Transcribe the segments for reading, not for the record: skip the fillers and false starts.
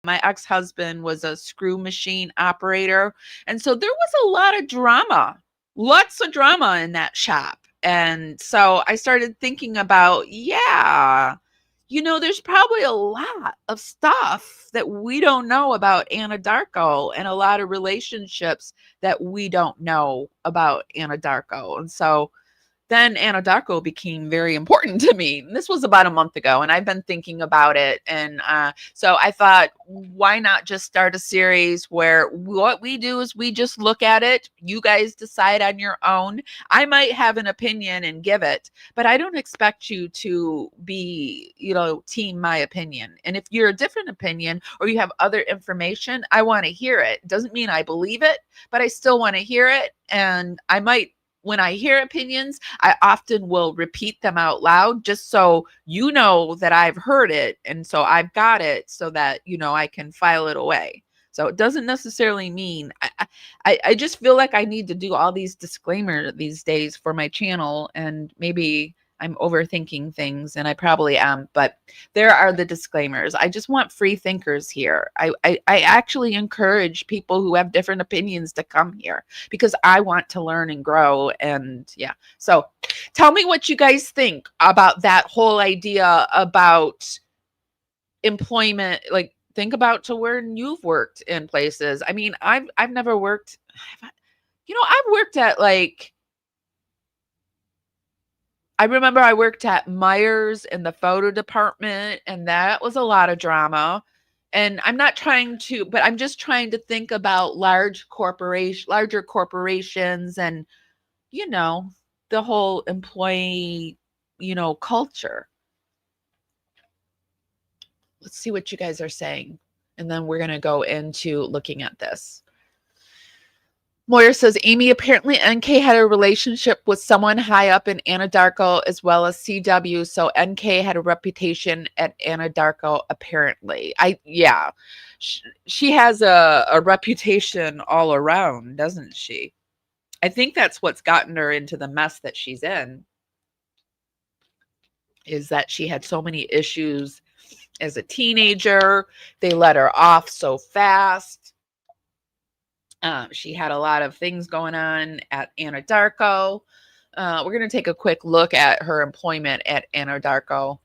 My ex-husband was a screw machine operator. And so there was a lot of drama, lots of drama in that shop. And so I started thinking about, yeah, there's probably a lot of stuff that we don't know about Anadarko and a lot of relationships that we don't know about Anadarko. And so then Anadarko became very important to me. And this was about a month ago, and I've been thinking about it. And so I thought, why not just start a series where what we do is we just look at it. You guys decide on your own. I might have an opinion and give it, but I don't expect you to be, team my opinion. And if you're a different opinion or you have other information, I want to hear it. Doesn't mean I believe it, but I still want to hear it. And I might, when I hear opinions, I often will repeat them out loud just so you know that I've heard it. And so I've got it so that, I can file it away. So it doesn't necessarily mean I just feel like I need to do all these disclaimers these days for my channel, and maybe I'm overthinking things, and I probably am, but there are the disclaimers. I just want free thinkers here. I actually encourage people who have different opinions to come here because I want to learn and grow. And yeah, so tell me what you guys think about that whole idea about employment. Like, think about to where you've worked in places. I mean, I've never worked, I've worked at I remember I worked at Myers in the photo department, and that was a lot of drama. And I'm not trying to, but I'm just trying to think about larger corporations and, the whole employee, culture. Let's see what you guys are saying. And then we're going to go into looking at this. Moyer says, Amy, apparently NK had a relationship with someone high up in Anadarko as well as CW. So NK had a reputation at Anadarko, apparently. She has a reputation all around, doesn't she? I think that's what's gotten her into the mess that she's in, is that she had so many issues as a teenager. They let her off so fast. She had a lot of things going on at Anadarko. We're going to take a quick look at her employment at Anadarko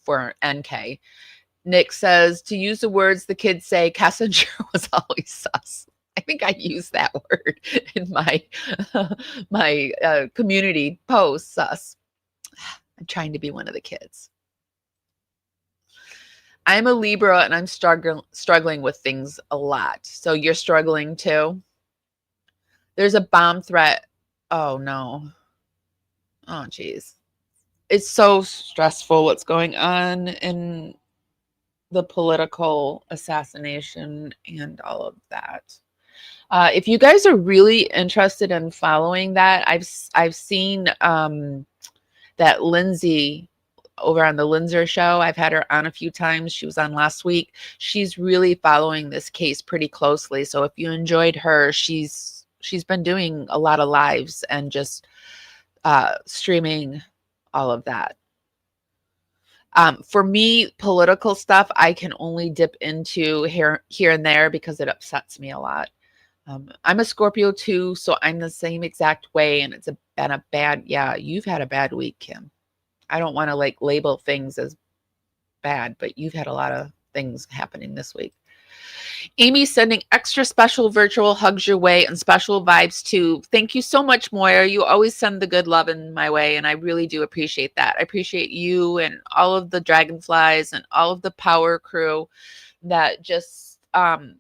for NK. Nick says, to use the words the kids say, Kessinger was always sus. I think I used that word in my community post, sus. I'm trying to be one of the kids. I'm a Libra and I'm struggling with things a lot. So you're struggling too? There's a bomb threat. Oh, no. Oh, geez. It's so stressful what's going on in the political assassination and all of that. If you guys are really interested in following that, I've seen that Lindsay over on the Lindsay show. I've had her on a few times. She was on last week. She's really following this case pretty closely. So if you enjoyed her, she's been doing a lot of lives and just streaming all of that. For me, political stuff, I can only dip into here and there because it upsets me a lot. I'm a Scorpio too, so I'm the same exact way. And it's been a bad, you've had a bad week, Kim. I don't want to label things as bad, but you've had a lot of things happening this week. Amy sending extra special virtual hugs your way and special vibes too. Thank you so much, Moira. You always send the good love in my way, and I really do appreciate that. I appreciate you and all of the Dragonflies and all of the power crew that just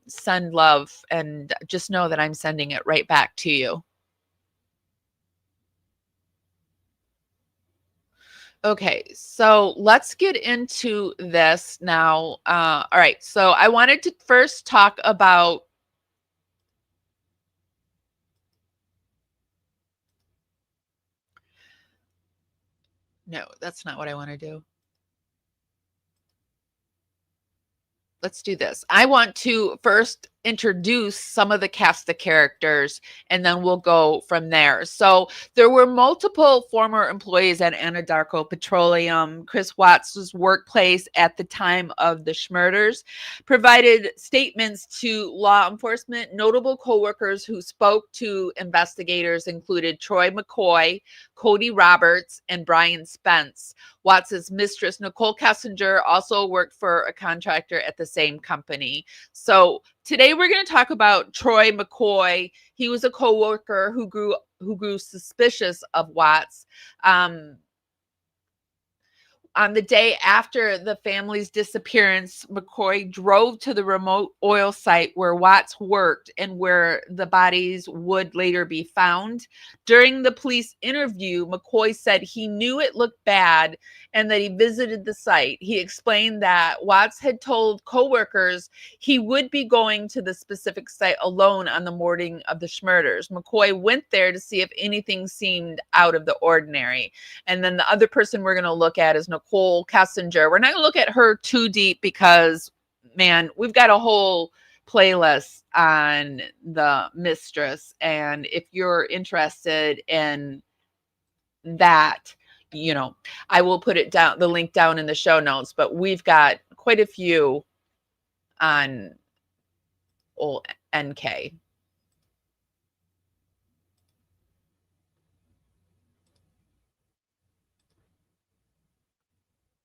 send love, and just know that I'm sending it right back to you. Okay, so let's get into this now. All right, so I wanted to first talk about no, that's not what I want to do. Let's do this. I want to first introduce some of the cast of characters, and then we'll go from there. So there were multiple former employees at Anadarko Petroleum. Chris Watts' workplace at the time of the murders provided statements to law enforcement. Notable coworkers who spoke to investigators included Troy Mccoy, Cody Roberts, and Brian Spence. Watts's mistress, Nicole Kessinger, also worked for a contractor at the same company. So today we're going to talk about Troy Mccoy. He was a coworker who grew suspicious of Watts. On the day after the family's disappearance, Mccoy drove to the remote oil site where Watts worked and where the bodies would later be found. During the police interview, Mccoy said he knew it looked bad and that he visited the site. He explained that Watts had told coworkers he would be going to the specific site alone on the morning of the murders. Mccoy went there to see if anything seemed out of the ordinary. And then the other person we're going to look at is Nicole Kessinger. We're not going to look at her too deep because, man, we've got a whole playlist on the mistress. And if you're interested in that, you know, I will put it down, the link down in the show notes, but we've got quite a few on old NK.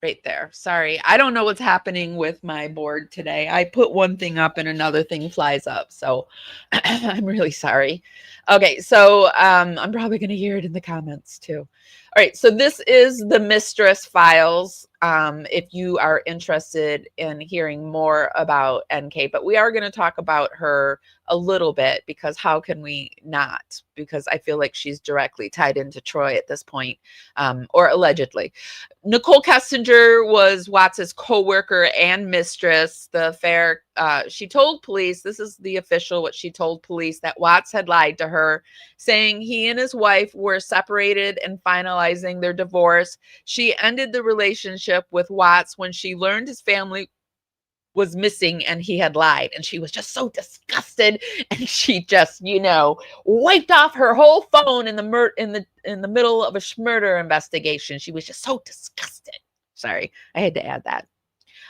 Right there. Sorry. I don't know what's happening with my board today. I put one thing up and another thing flies up. So I'm really sorry. Okay. So I'm probably going to hear it in the comments too. All right. So this is the mistress files. If you are interested in hearing more about NK, but we are going to talk about her a little bit because how can we not? Because I feel like she's directly tied into Troy at this point, or allegedly. Nicole Kessinger was Watts's co-worker and mistress. The affair, she told police, this is the official, what she told police, that Watts had lied to her, saying he and his wife were separated and finalizing their divorce. She ended the relationship with Watts when she learned his family was missing and he had lied, and she was just so disgusted, and she just, you know, wiped off her whole phone in the middle of a murder investigation. She was just so disgusted. Sorry, I had to add that.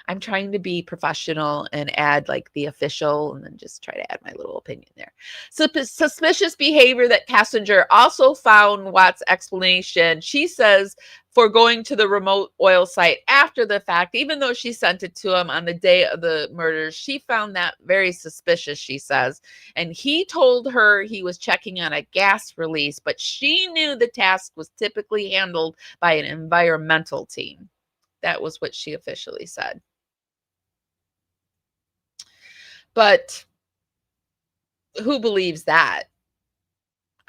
I'm trying to be professional and add like the official and then just try to add my little opinion there. So suspicious behavior that Kessinger also found Watts' explanation. She says for going to the remote oil site after the fact, even though she sent it to him on the day of the murders, she found that very suspicious, she says. And he told her he was checking on a gas release, but she knew the task was typically handled by an environmental team. That was what she officially said. But who believes that?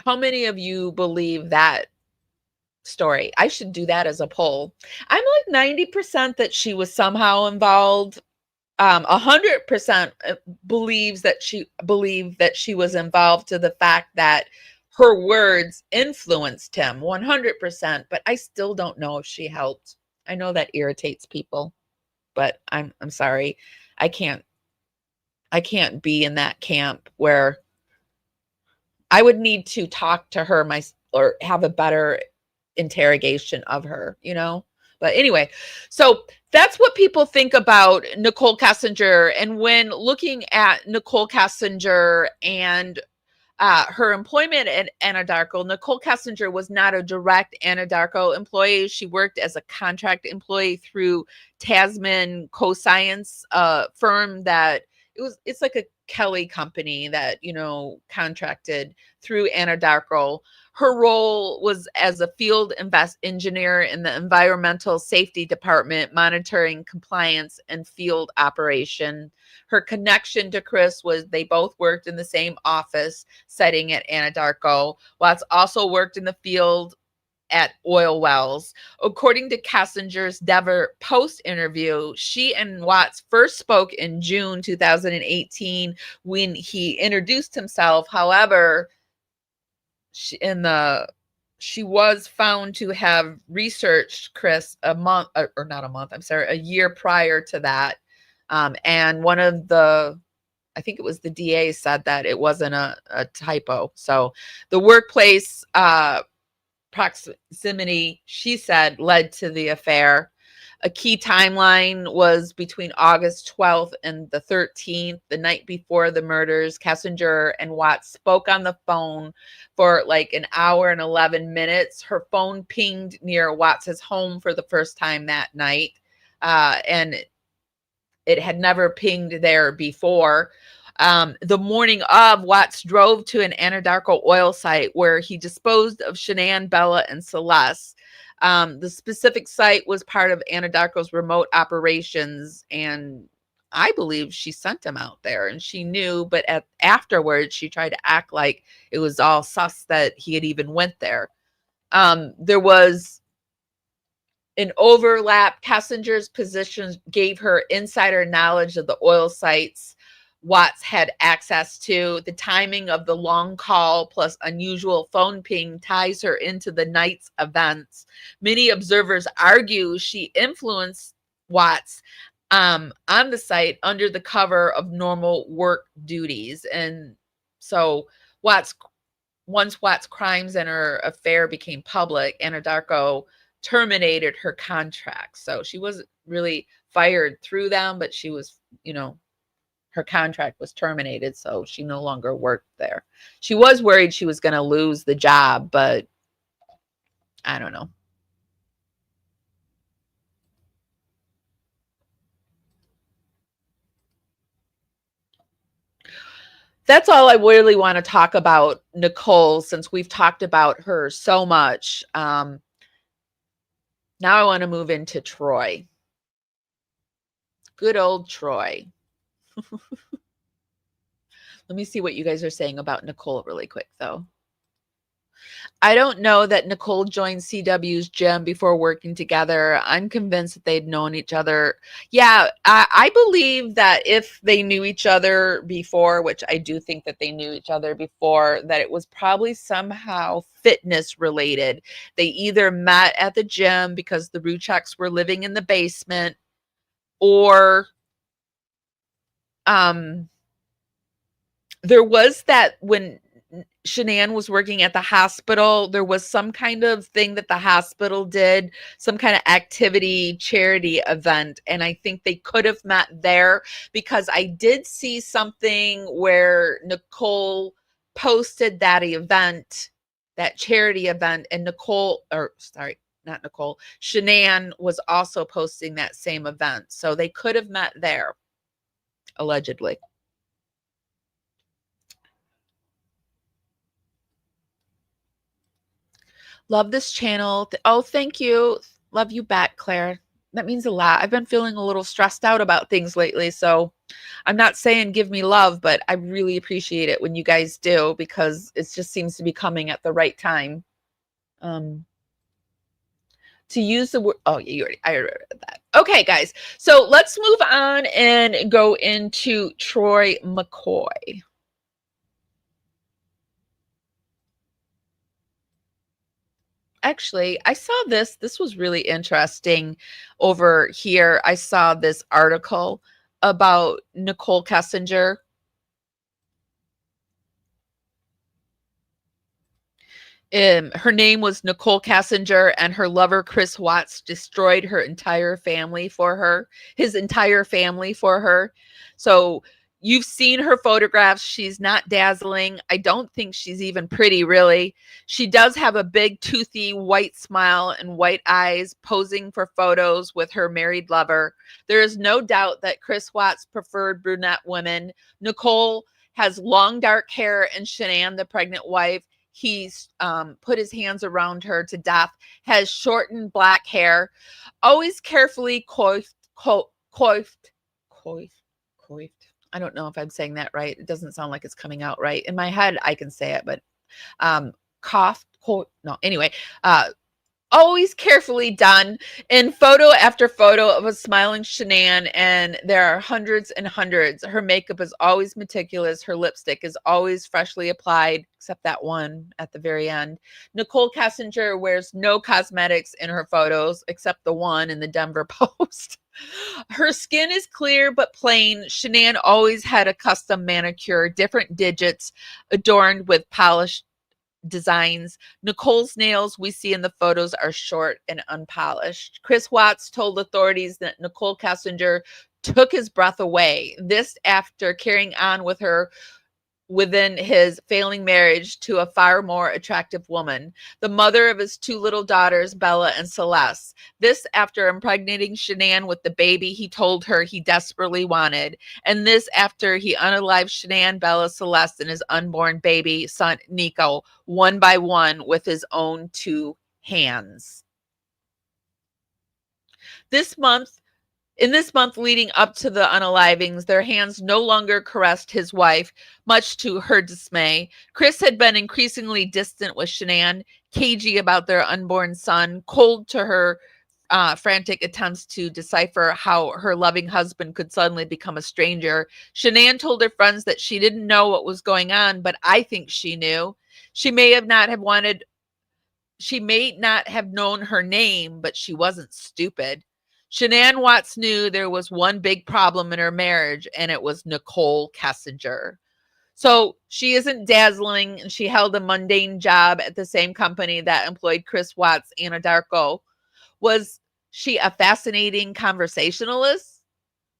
How many of you believe that story? I should do that as a poll. I'm like 90% that she was somehow involved. 100% believes that she was involved to the fact that her words influenced him 100%, but I still don't know if she helped. I know that irritates people, but I'm sorry. I can't be in that camp where I would need to talk to her or have a better interrogation of her, you know? But anyway, so that's what people think about Nicole Kessinger. And when looking at Nicole Kessinger and her employment at Anadarko, Nicole Kessinger was not a direct Anadarko employee. She worked as a contract employee through Tasman Co-Science, firm that it's like a Kelly company that, you know, contracted through Anadarko. Her role was as a field engineer in the environmental safety department, monitoring compliance and field operation. Her connection to Chris was they both worked in the same office setting at Anadarko. Watts also worked in the field at oil wells. According to Kessinger's Dever Post interview, she and Watts first spoke in June 2018 when he introduced himself. However, she was found to have researched Chris a year prior to that. And one of the I think it was the DA said that it wasn't a typo. So the workplace proximity, she said, led to the affair. A key timeline was between August 12th and the 13th, the night before the murders. Kessinger and Watts spoke on the phone for like an hour and 11 minutes. Her phone pinged near Watts's home for the first time that night, and it had never pinged there before. The morning of, Watts drove to an Anadarko oil site where he disposed of Shanann, Bella, and Celeste. The specific site was part of Anadarko's remote operations, and I believe she sent him out there, and she knew, but afterwards she tried to act like it was all sus that he had even went there. There was an overlap. Kessinger's position gave her insider knowledge of the oil sites Watts had access to. The timing of the long call plus unusual phone ping ties her into the night's events. Many observers argue she influenced Watts on the site under the cover of normal work duties. And so once Watts' crimes and her affair became public, Anadarko terminated her contract. So she wasn't really fired through them, but she was, her contract was terminated, so she no longer worked there. She was worried she was going to lose the job, but I don't know. That's all I really want to talk about Nicole, since we've talked about her so much. Now I want to move into Troy. Good old Troy. Let me see what you guys are saying about Nicole really quick, though. I don't know that Nicole joined CW's gym before working together. I'm convinced that they'd known each other. Yeah, I believe that if they knew each other before, which I do think that they knew each other before, that it was probably somehow fitness related. They either met at the gym because the Rucheks were living in the basement, or there was that when Shanann was working at the hospital, there was some kind of thing that the hospital did, some kind of activity, charity event. And I think they could have met there, because I did see something where Nicole posted that event, that charity event, and Shanann was also posting that same event. So they could have met there, allegedly. Love this channel. Oh, thank you. Love you back, Claire. That means a lot. I've been feeling a little stressed out about things lately, so I'm not saying give me love, but I really appreciate it when you guys do, because it just seems to be coming at the right time. To use the word, oh, I already read that. Okay, guys. So let's move on and go into Troy McCoy. Actually, I saw this. This was really interesting over here. I saw this article about Nicole Kessinger. Her name was Nicole Kessinger, and her lover, Chris Watts, destroyed his entire family for her. So you've seen her photographs. She's not dazzling. I don't think she's even pretty, really. She does have a big, toothy, white smile and white eyes, posing for photos with her married lover. There is no doubt that Chris Watts preferred brunette women. Nicole has long, dark hair, and Shanann, the pregnant wife, he's put his hands around her to death, has shortened black hair, always carefully coiffed. I don't know if I'm saying that right. It doesn't sound like it's coming out right. In my head, I can say it, but always carefully done in photo after photo of a smiling Shanann, and there are hundreds and hundreds. Her makeup is always meticulous. Her lipstick is always freshly applied, except that one at the very end. Nicole Kessinger wears no cosmetics in her photos, except the one in the Denver Post. Her skin is clear but plain. Shanann always had a custom manicure, different digits adorned with polished designs. Nicole's nails we see in the photos are short and unpolished. Chris Watts told authorities that Nicole Kessinger took his breath away. This after carrying on with her within his failing marriage to a far more attractive woman, the mother of his two little daughters, Bella and Celeste. This after impregnating Shanann with the baby he told her he desperately wanted. And this after he unalived Shanann, Bella, Celeste, and his unborn baby son, Nico, one by one with his own two hands. In this month leading up to the unalivings, their hands no longer caressed his wife, much to her dismay. Chris had been increasingly distant with Shanann, cagey about their unborn son, cold to her frantic attempts to decipher how her loving husband could suddenly become a stranger. Shanann told her friends that she didn't know what was going on, but I think she knew. She may not have known her name, but she wasn't stupid. Shanann Watts knew there was one big problem in her marriage, and it was Nicole Kessinger. So she isn't dazzling, and she held a mundane job at the same company that employed Chris Watts, Anadarko. Was she a fascinating conversationalist?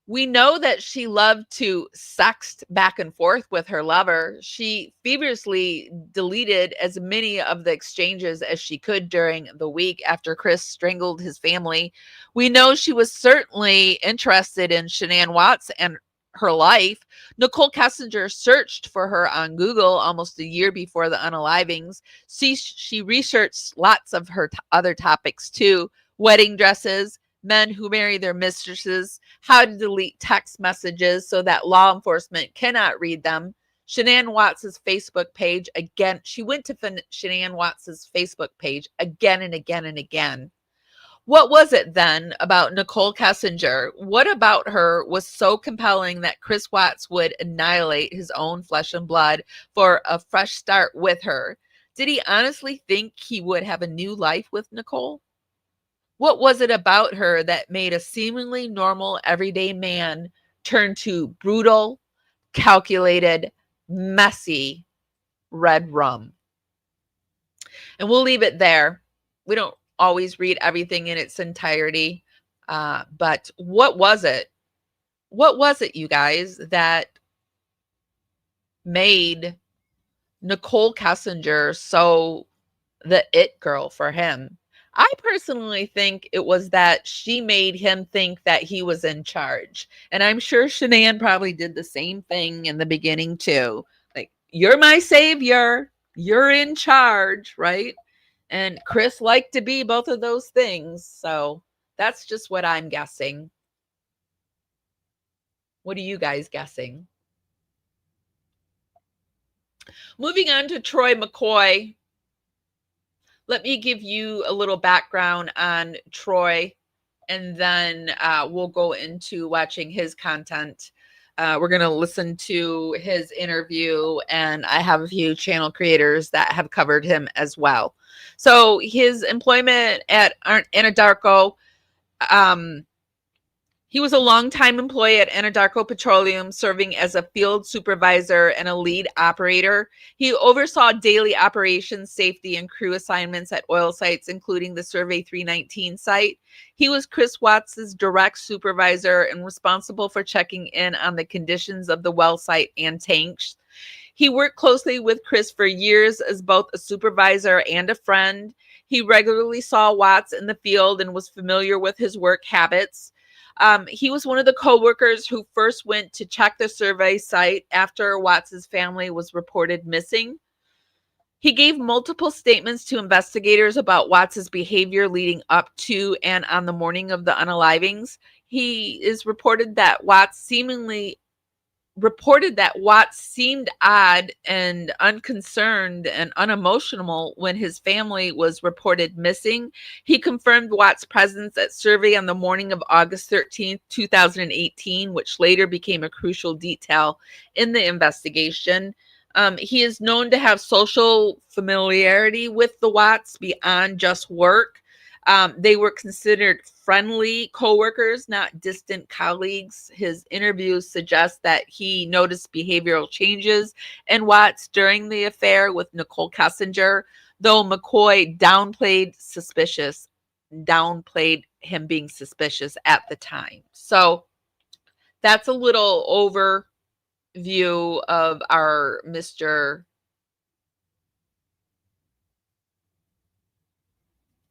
We know that she loved to sext back and forth with her lover. She feverishly deleted as many of the exchanges as she could during the week after Chris strangled his family. We know she was certainly interested in Shanann Watts and her life. Nicole Kessinger searched for her on Google almost a year before the unalivings. She researched lots of her other topics too: wedding dresses, men who marry their mistresses, how to delete text messages so that law enforcement cannot read them. Shanann Watts's Facebook page again. She went to Shanann Watts's Facebook page again and again and again. What was it then about Nicole Kessinger? What about her was so compelling that Chris Watts would annihilate his own flesh and blood for a fresh start with her? Did he honestly think he would have a new life with Nicole? What was it about her that made a seemingly normal, everyday man turn to brutal, calculated, messy red rum? And we'll leave it there. We don't always read everything in its entirety. But what was it? What was it, you guys, that made Nicole Kessinger so the it girl for him? I personally think it was that she made him think that he was in charge. And I'm sure Shanann probably did the same thing in the beginning too. Like, you're my savior. You're in charge, right? And Chris liked to be both of those things. So that's just what I'm guessing. What are you guys guessing? Moving on to Troy McCoy. Let me give you a little background on Troy, and then we'll go into watching his content. We're going to listen to his interview, and I have a few channel creators that have covered him as well. So his employment at Anadarko, he was a longtime employee at Anadarko Petroleum, serving as a field supervisor and a lead operator. He oversaw daily operations, safety, and crew assignments at oil sites, including the Survey 319 site. He was Chris Watts' direct supervisor and responsible for checking in on the conditions of the well site and tanks. He worked closely with Chris for years as both a supervisor and a friend. He regularly saw Watts in the field and was familiar with his work habits. He was one of the coworkers who first went to check the survey site after Watts' family was reported missing. He gave multiple statements to investigators about Watts' behavior leading up to and on the morning of the unalivings. He is reported that Watts seemingly reported that Watts seemed odd and unconcerned and unemotional when his family was reported missing. He confirmed Watts' presence at survey on the morning of August 13th, 2018, which later became a crucial detail in the investigation. He is known to have social familiarity with the Watts beyond just work. They were considered friendly coworkers, not distant colleagues. His interviews suggest that he noticed behavioral changes in Watts during the affair with Nicole Kessinger, though Mccoy downplayed him being suspicious at the time. So that's a little overview of our Mr.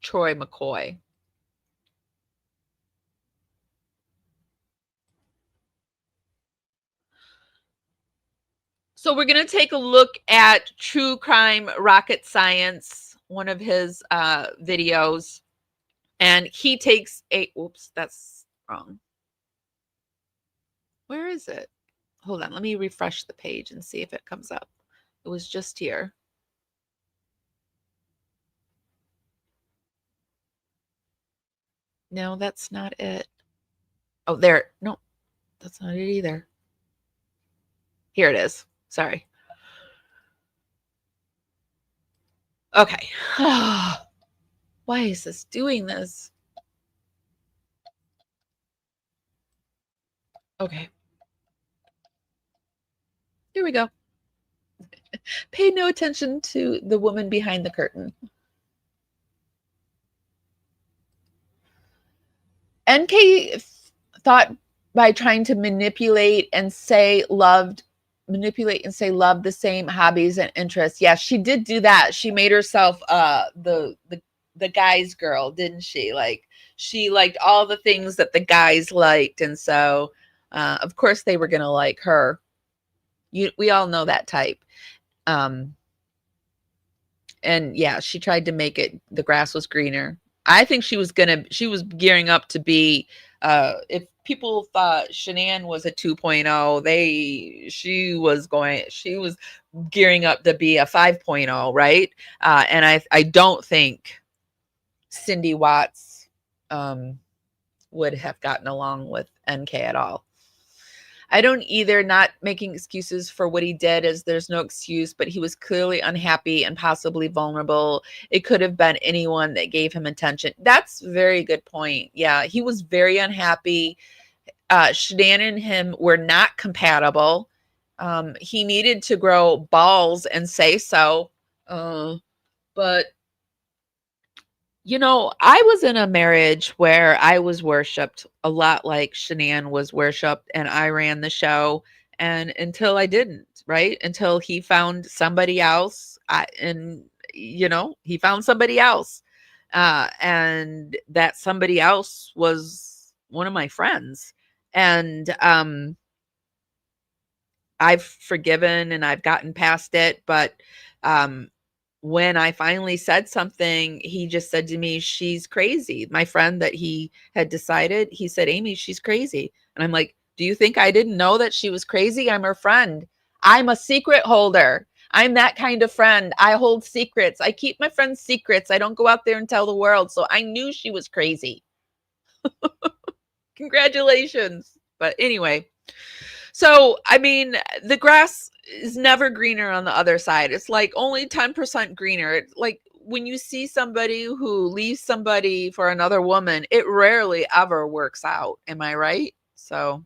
Troy Mccoy. So we're going to take a look at True Crime Rocket Science, one of his videos. And he takes oops, that's wrong. Where is it? Hold on, let me refresh the page and see if it comes up. It was just here. No, that's not it. Oh, there. No, that's not it either. Here it is. Sorry. Okay. Why is this doing this? Okay. Here we go. Pay no attention to the woman behind the curtain. NK thought by trying to manipulate and say loved the same hobbies and interests. Yes, she did do that. She made herself the guy's girl, didn't she? Like she liked all the things that the guys liked, and so of course they were gonna like her. We all know that type. And yeah, she tried to make it the grass was greener. I think she was gearing up to be if people thought Shanann was a 2.0, she was gearing up to be a 5.0, right? And I don't think Cindy Watts would have gotten along with NK at all. I don't either, not making excuses for what he did, as there's no excuse, but he was clearly unhappy and possibly vulnerable. It could have been anyone that gave him attention. That's a very good point. Yeah, he was very unhappy. Shanann and him were not compatible. He needed to grow balls and say so. But you know, I was in a marriage where I was worshipped a lot like Shanann was worshipped, and I ran the show. And until I didn't, right? Until he found somebody else, he found somebody else. And that somebody else was one of my friends. And I've forgiven and I've gotten past it. But when I finally said something, he just said to me, she's crazy. My friend that he had decided, he said, Amy, she's crazy. And I'm like, do you think I didn't know that she was crazy? I'm her friend. I'm a secret holder. I'm that kind of friend. I hold secrets. I keep my friends' secrets. I don't go out there and tell the world. So I knew she was crazy. Congratulations. But anyway, so, I mean, the grass is never greener on the other side. It's like only 10% greener. It's like when you see somebody who leaves somebody for another woman, it rarely ever works out. Am I right? So,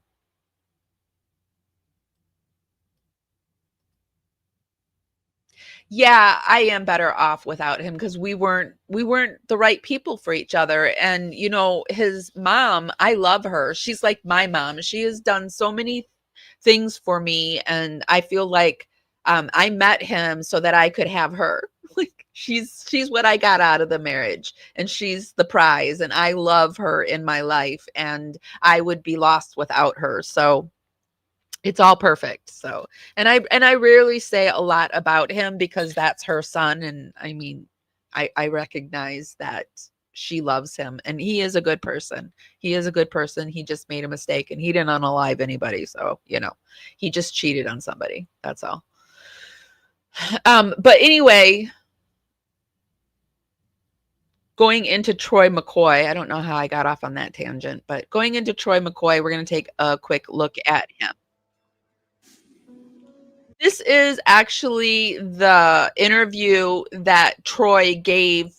yeah, I am better off without him because we weren't the right people for each other. And you know, his mom, I love her. She's like my mom. She has done so many things for me, and I feel like I met him so that I could have her. Like she's what I got out of the marriage, and she's the prize, and I love her in my life, and I would be lost without her. So it's all perfect. So, and I rarely say a lot about him because that's her son, and I mean, I recognize that she loves him, and he is a good person. He is a good person. He just made a mistake, and he didn't unalive anybody. So, he just cheated on somebody. That's all. But anyway, going into Troy McCoy, I don't know how I got off on that tangent, but going into Troy McCoy, we're going to take a quick look at him. This is actually the interview that Troy gave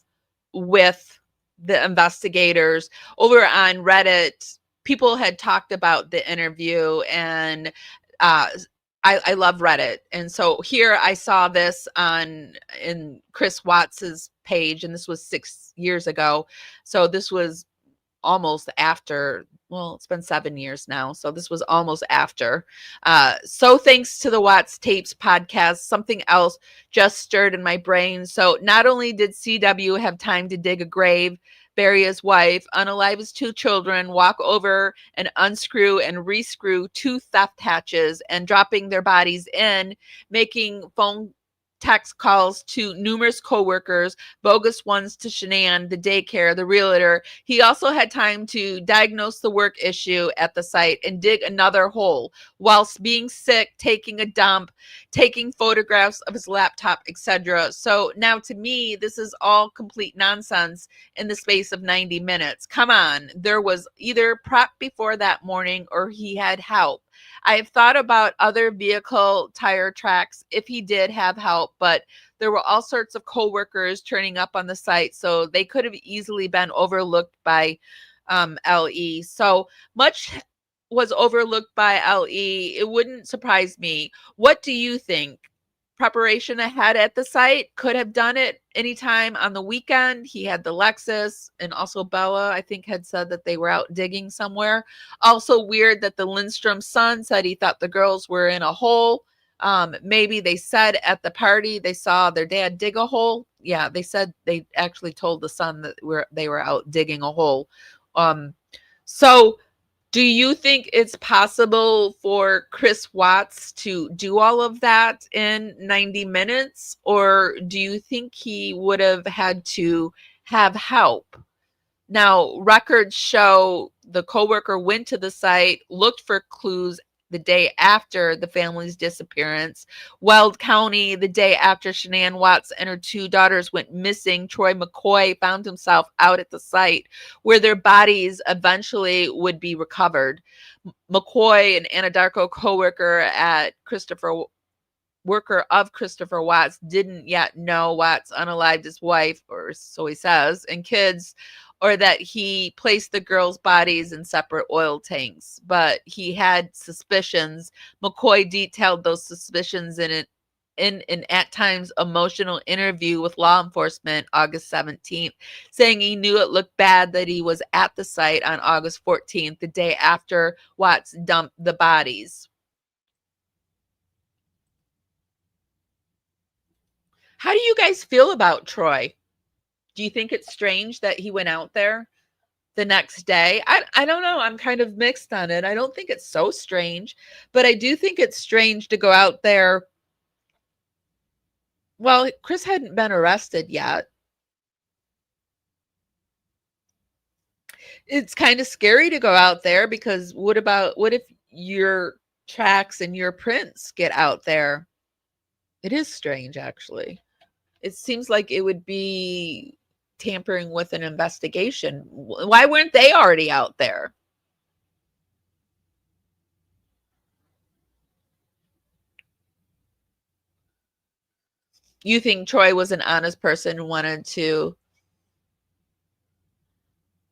with the investigators over on Reddit. People had talked about the interview, and I love Reddit. And so here I saw this in Chris Watts's page, and this was 6 years ago. So this was almost after, well, it's been 7 years now. So this was almost after. So thanks to the Watts Tapes podcast, something else just stirred in my brain. So not only did CW have time to dig a grave, bury his wife, unalive his 2 children, walk over and unscrew and rescrew 2 theft hatches, and dropping their bodies in, making phone text calls to numerous coworkers, bogus ones to Shanann, the daycare, the realtor. He also had time to diagnose the work issue at the site and dig another hole whilst being sick, taking a dump, taking photographs of his laptop, etc. So now to me, this is all complete nonsense in the space of 90 minutes. Come on, there was either prep before that morning or he had help. I have thought about other vehicle tire tracks if he did have help, but there were all sorts of coworkers turning up on the site, so they could have easily been overlooked by LE. So much was overlooked by LE. It wouldn't surprise me. What do you think? Preparation ahead at the site, could have done it anytime on the weekend. He had the Lexus, and also Bella, I think, had said that they were out digging somewhere. Also weird that the Lindstrom's son said he thought the girls were in a hole. Maybe they said at the party they saw their dad dig a hole. Yeah, they said they actually told the son that they were out digging a hole. So do you think it's possible for Chris Watts to do all of that in 90 minutes? Or do you think he would have had to have help? Now, records show the coworker went to the site, looked for clues the day after the family's disappearance. Weld County, the day after Shanann Watts and her 2 daughters went missing, Troy McCoy found himself out at the site where their bodies eventually would be recovered. McCoy, an Anadarko coworker at worker of Christopher Watts, didn't yet know Watts unalived his wife, or so he says, and kids, or that he placed the girls' bodies in separate oil tanks. But he had suspicions. McCoy detailed those suspicions in an at times emotional interview with law enforcement August 17th, saying he knew it looked bad that he was at the site on August 14th, the day after Watts dumped the bodies. How do you guys feel about Troy? Do you think it's strange that he went out there the next day? I don't know. I'm kind of mixed on it. I don't think it's so strange, but I do think it's strange to go out there. Well, Chris hadn't been arrested yet. It's kind of scary to go out there because what if your tracks and your prints get out there? It is strange, actually. It seems like it would be tampering with an investigation. Why weren't they already out there? You think Troy was an honest person and wanted to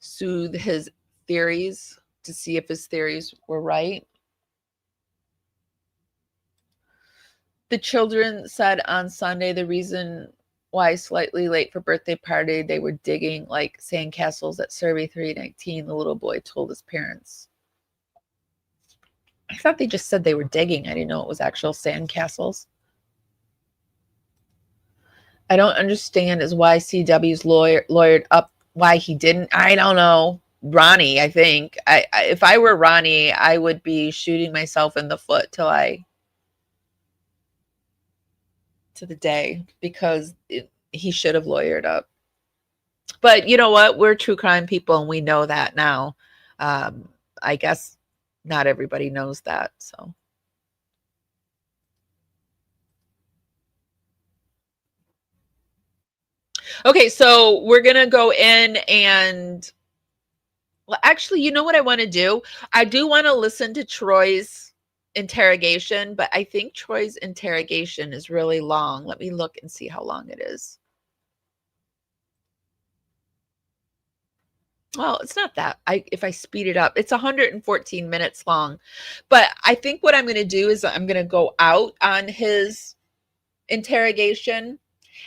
soothe his theories to see if his theories were right? The children said on Sunday the reason why slightly late for birthday party, they were digging like sandcastles at Survey 319, the little boy told his parents. I thought they just said they were digging. I didn't know it was actual sandcastles. I don't understand is why CW's lawyered up why he didn't. I don't know. Ronnie, I think. If I were Ronnie, I would be shooting myself in the foot to the day, because he should have lawyered up. But you know what? We're true crime people, and we know that now. I guess not everybody knows that. So. Okay, so we're going to go in and, well, actually, you know what I want to do? I do want to listen to Troy's interrogation, but I think Troy's interrogation is really long. Let me look and see how long it is. Well, it's not that. If I speed it up, it's 114 minutes long. But I think what I'm going to do is I'm going to go out on his interrogation,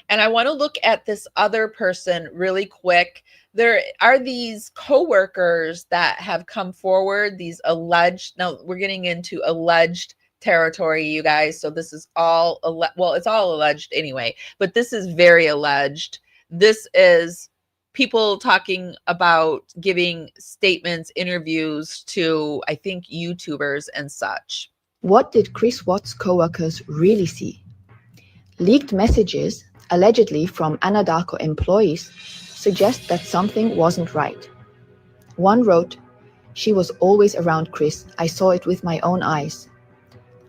and I want to look at this other person really quick. There are these coworkers that have come forward, these alleged, now we're getting into alleged territory, you guys. So this is all, well, it's all alleged anyway, but this is very alleged. This is people talking about giving statements, interviews to, I think, YouTubers and such. What did Chris Watts' coworkers really see? Leaked messages, allegedly from Anadarko employees, suggest that something wasn't right. One wrote, "She was always around Chris. I saw it with my own eyes."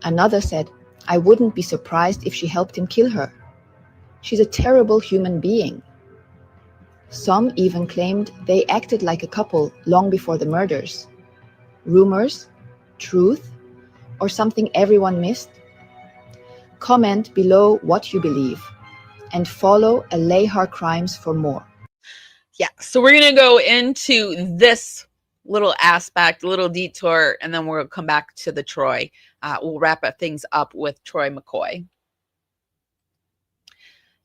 Another said, "I wouldn't be surprised if she helped him kill her. She's a terrible human being." Some even claimed they acted like a couple long before the murders. Rumors? Truth? Or something everyone missed? Comment below what you believe and follow Alayhar Crimes for more. Yeah, so we're going to go into this little aspect, little detour, and then we'll come back to the Troy. We'll wrap up things up with Troy McCoy.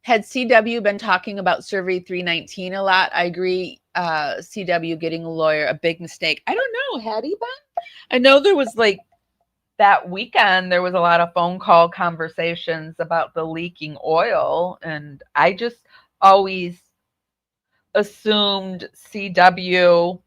Had CW been talking about Survey 319 a lot? I agree. CW getting a lawyer, a big mistake. I don't know. Had he been? I know there was like that weekend, there was a lot of phone call conversations about the leaking oil. And I just always assumed CW,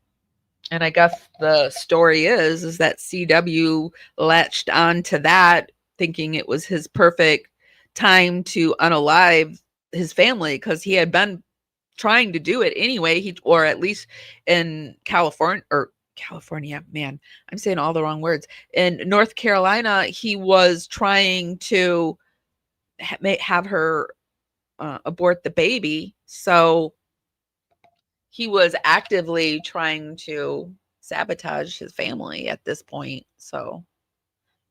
and I guess the story is that CW latched onto that, thinking it was his perfect time to unalive his family, because he had been trying to do it anyway. Or at least in California, man, I'm saying all the wrong words. In North Carolina, he was trying to have her abort the baby. So he was actively trying to sabotage his family at this point. So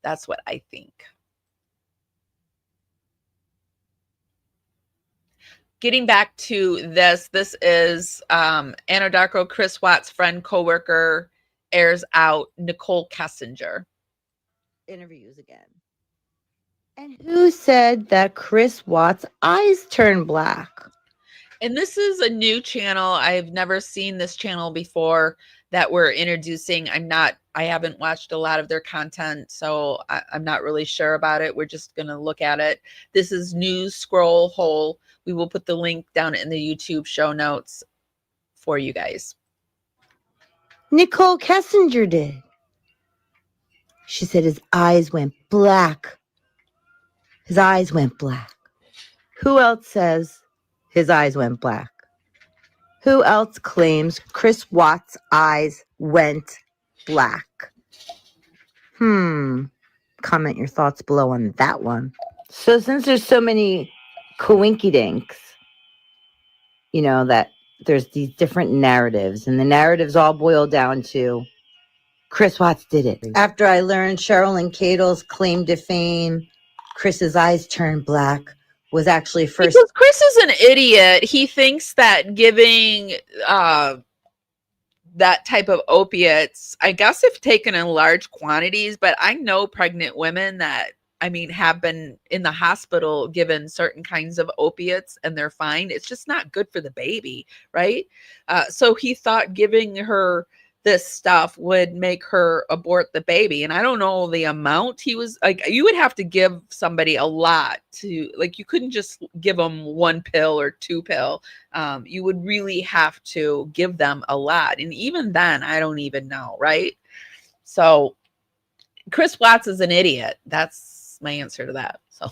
that's what I think. Getting back to this is Anadarko, Chris Watts' friend, coworker, airs out Nicole Kessinger. Interviews again. And who said that Chris Watts' eyes turn black? And this is a new channel. I've never seen this channel before that we're introducing. I haven't watched a lot of their content, so I'm not really sure about it. We're just going to look at it. This is News Scroll Hole. We will put the link down in the YouTube show notes for you guys. Nicole Kessinger did. She said his eyes went black. His eyes went black. Who else says his eyes went black? Who else claims Chris Watts' eyes went black? Comment your thoughts below on that one. So since there's so many coinkydinks, you know, that there's these different narratives, and the narratives all boil down to Chris Watts did it. After I learned Cheryl and Cato's claim to fame, Chris's eyes turned black, was actually first. Because Chris is an idiot. He thinks that giving that type of opiates, I guess if taken in large quantities, but I know pregnant women that, have been in the hospital given certain kinds of opiates and they're fine. It's just not good for the baby, right? So he thought giving her this stuff would make her abort the baby. And I don't know the amount he was like, you would have to give somebody a lot to, like, you couldn't just give them one pill or two pill. You would really have to give them a lot. And even then, I don't even know, right? So Chris Watts is an idiot. That's my answer to that. So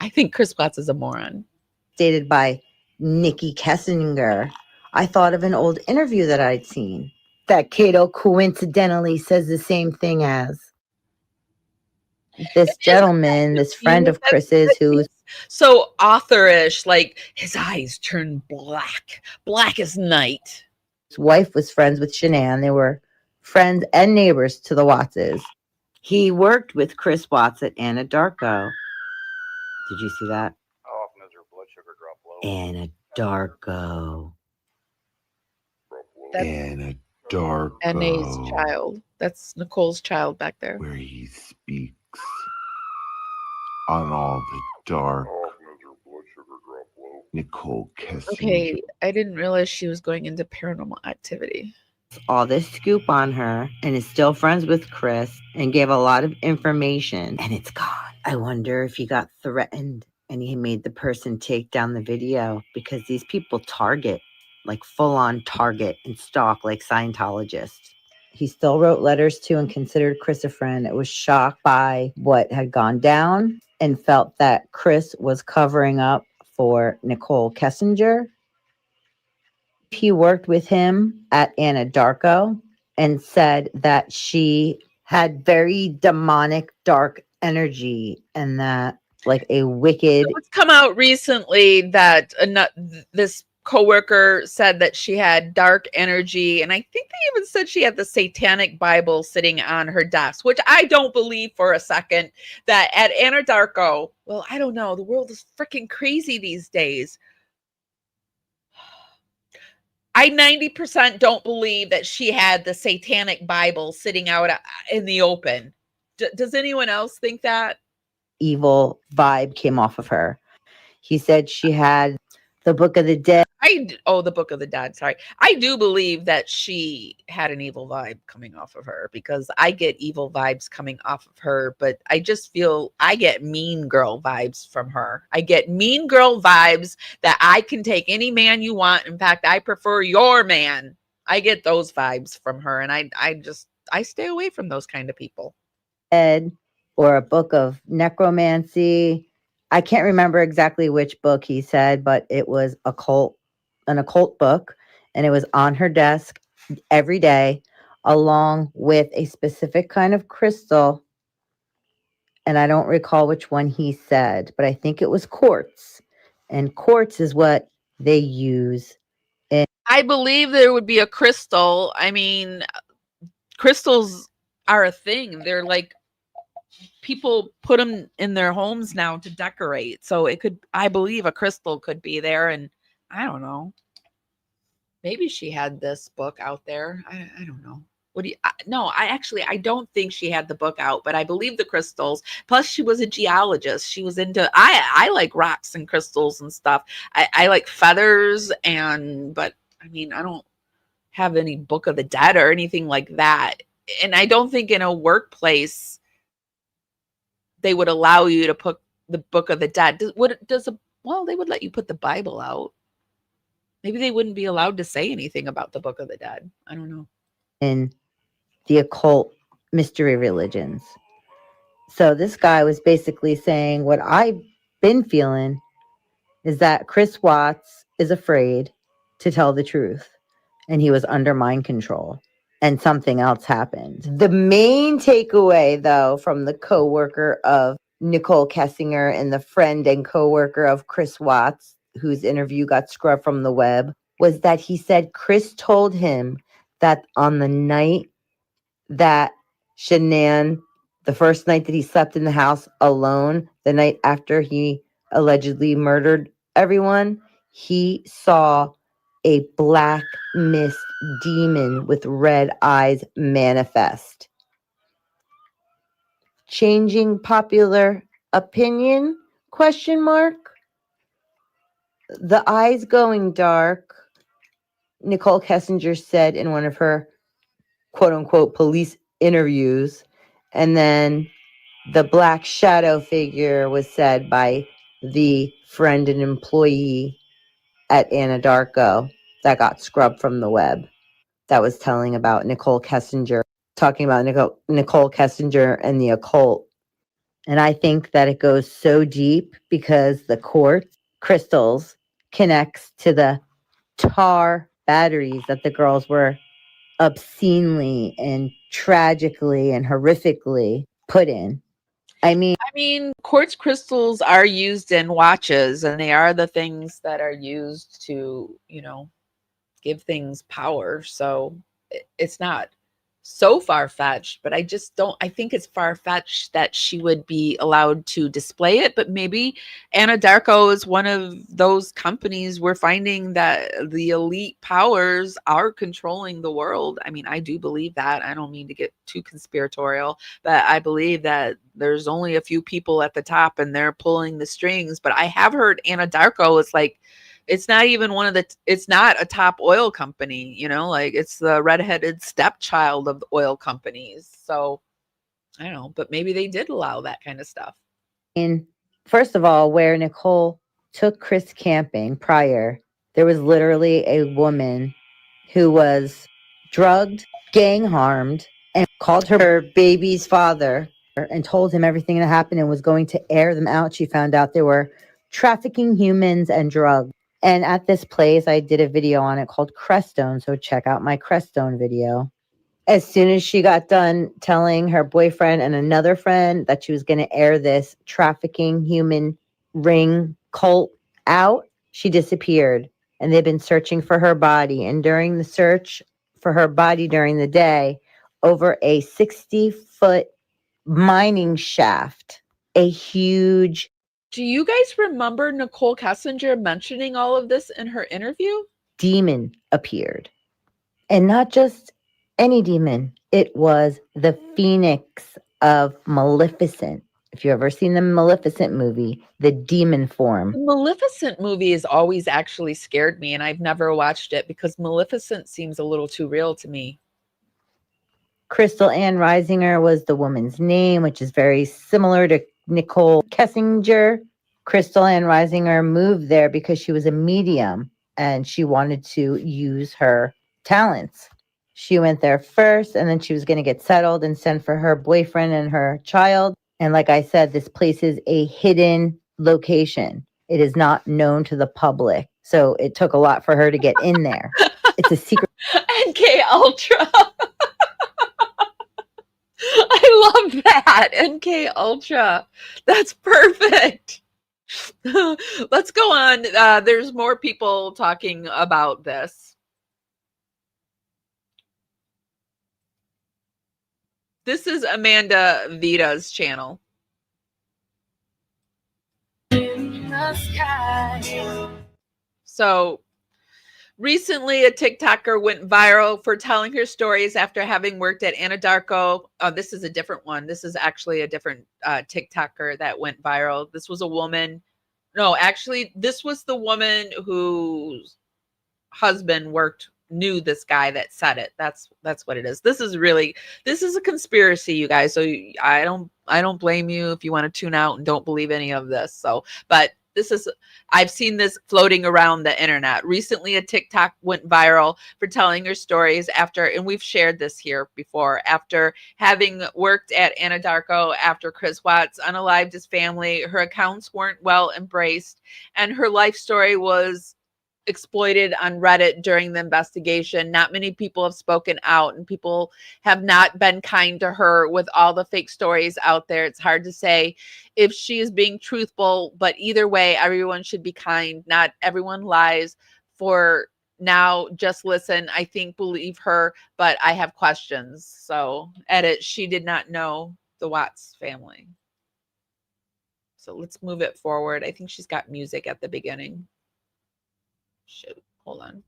I think Chris Watts is a moron. Stated by Nicole Kessinger I thought of an old interview that I'd seen that Cato coincidentally says the same thing as this gentleman, this friend of Chris's, who's so authorish, like his eyes turn black as night. His wife was friends with Shanann. They were friends and neighbors to the Wattses. He worked with Chris Watts at Anadarko. Did you see that? How often does your blood sugar drop low? Anadarko. That's Anadarko. NA's child. That's Nicole's child back there. Where he speaks on all the dark. How often does your blood sugar drop low? Nicole Kessinger. Okay, I didn't realize she was going into paranormal activity. All this scoop on her and is still friends with Chris and gave a lot of information, and it's gone. I wonder if he got threatened and he made the person take down the video, because these people target, like full-on target and stalk like Scientologists. He still wrote letters to and considered Chris a friend. It was shocked by what had gone down and felt that Chris was covering up for Nicole Kessinger. He worked with him at Anadarko and said that she had very demonic, dark energy, and that like a wicked... It's come out recently that this coworker said that she had dark energy, and I think they even said she had the Satanic Bible sitting on her desk, which I don't believe for a second. That at Anadarko, well, I don't know, the world is freaking crazy these days. I 90% don't believe that she had the Satanic Bible sitting out in the open. Does anyone else think that? Evil vibe came off of her. He said she had the Book of the Dead. The Book of the Dead. Sorry. I do believe that she had an evil vibe coming off of her, because I get evil vibes coming off of her, but I just feel I get mean girl vibes from her. I get mean girl vibes that I can take any man you want. In fact, I prefer your man. I get those vibes from her, and I stay away from those kind of people. Or a book of necromancy. I can't remember exactly which book he said, but it was an occult book, and it was on her desk every day, along with a specific kind of crystal. And I don't recall which one he said, but I think it was quartz. And quartz is what they use. I believe there would be a crystal. I mean, crystals are a thing. They're like, people put them in their homes now to decorate. So I believe a crystal could be there. And I don't know. Maybe she had this book out there. I don't know. I don't think she had the book out, but I believe the crystals. Plus, she was a geologist. She was into, I like rocks and crystals and stuff. I like feathers, but I mean, I don't have any Book of the Dead or anything like that. And I don't think in a workplace they would allow you to put the Book of the Dead. They would let you put the Bible out. Maybe they wouldn't be allowed to say anything about the Book of the Dead. I don't know. In the occult mystery religions. So this guy was basically saying what I've been feeling is that Chris Watts is afraid to tell the truth, and he was under mind control, and something else happened. The main takeaway, though, from the coworker of Nicole Kessinger and the friend and coworker of Chris Watts, whose interview got scrubbed from the web, was that he said Chris told him that on the night that Shanann, the first night that he slept in the house alone, the night after he allegedly murdered everyone, he saw a black mist demon with red eyes manifest. Changing popular opinion? Question mark. The eyes going dark, Nicole Kessinger said in one of her quote unquote police interviews. And then the black shadow figure was said by the friend and employee at Anadarko that got scrubbed from the web. That was telling about Nicole Kessinger, talking about Nicole Kessinger and the occult. And I think that it goes so deep because the quartz crystals connects to the tar batteries that the girls were obscenely and tragically and horrifically put in. I mean, quartz crystals are used in watches, and they are the things that are used to, give things power. So it's not so far-fetched, but I think it's far-fetched that she would be allowed to display it. But maybe Anadarko is one of those companies we're finding that the elite powers are controlling the world. I mean, I do believe that. I don't mean to get too conspiratorial, but I believe that there's only a few people at the top and they're pulling the strings. But I have heard Anadarko is like, it's not even it's not a top oil company, like it's the redheaded stepchild of the oil companies. So I don't know, but maybe they did allow that kind of stuff. And first of all, where Nicole took Chris camping prior, there was literally a woman who was drugged, gang harmed, and called her baby's father and told him everything that happened and was going to air them out. She found out they were trafficking humans and drugs. And at this place, I did a video on it called Crestone. So check out my Crestone video. As soon as she got done telling her boyfriend and another friend that she was going to air this trafficking human ring cult out, she disappeared. And they've been searching for her body. And during the search for her body during the day, over a 60-foot mining shaft, a huge... Do you guys remember Nicole Kessinger mentioning all of this in her interview? Demon appeared. And not just any demon. It was the Phoenix of Maleficent. If you've ever seen the Maleficent movie, the demon form. The Maleficent movie has always actually scared me, and I've never watched it because Maleficent seems a little too real to me. Crystal Ann Risinger was the woman's name, which is very similar to Nicole Kessinger. Crystal Ann Risinger moved there because she was a medium and she wanted to use her talents. She went there first, and then she was going to get settled and send for her boyfriend and her child. And like I said, this place is a hidden location. It is not known to the public. So it took a lot for her to get in there. It's a secret. NK Ultra. I love that. NK Ultra. That's perfect. Let's go on. There's more people talking about this. This is Amanda Vita's channel. So recently, a TikToker went viral for telling her stories after having worked at Anadarko. Oh, this is a different one. This is actually a different TikToker that went viral. This was a woman. No, actually, this was the woman whose husband knew this guy that said it. That's what it is. This is a conspiracy, you guys. So I don't blame you if you want to tune out and don't believe any of this. But I've seen this floating around the internet. Recently, a TikTok went viral for telling her stories after, and we've shared this here before, after having worked at Anadarko after Chris Watts unalived his family. Her accounts weren't well embraced, and her life story was exploited on Reddit during the investigation. Not many people have spoken out, and people have not been kind to her with all the fake stories out there. It's hard to say if she is being truthful, but either way, everyone should be kind. Not everyone lies. For now, just listen. I think believe her, but I have questions. So edit, she did not know the Watts family. So let's move it forward. I think she's got music at the beginning. Shoot, hold on.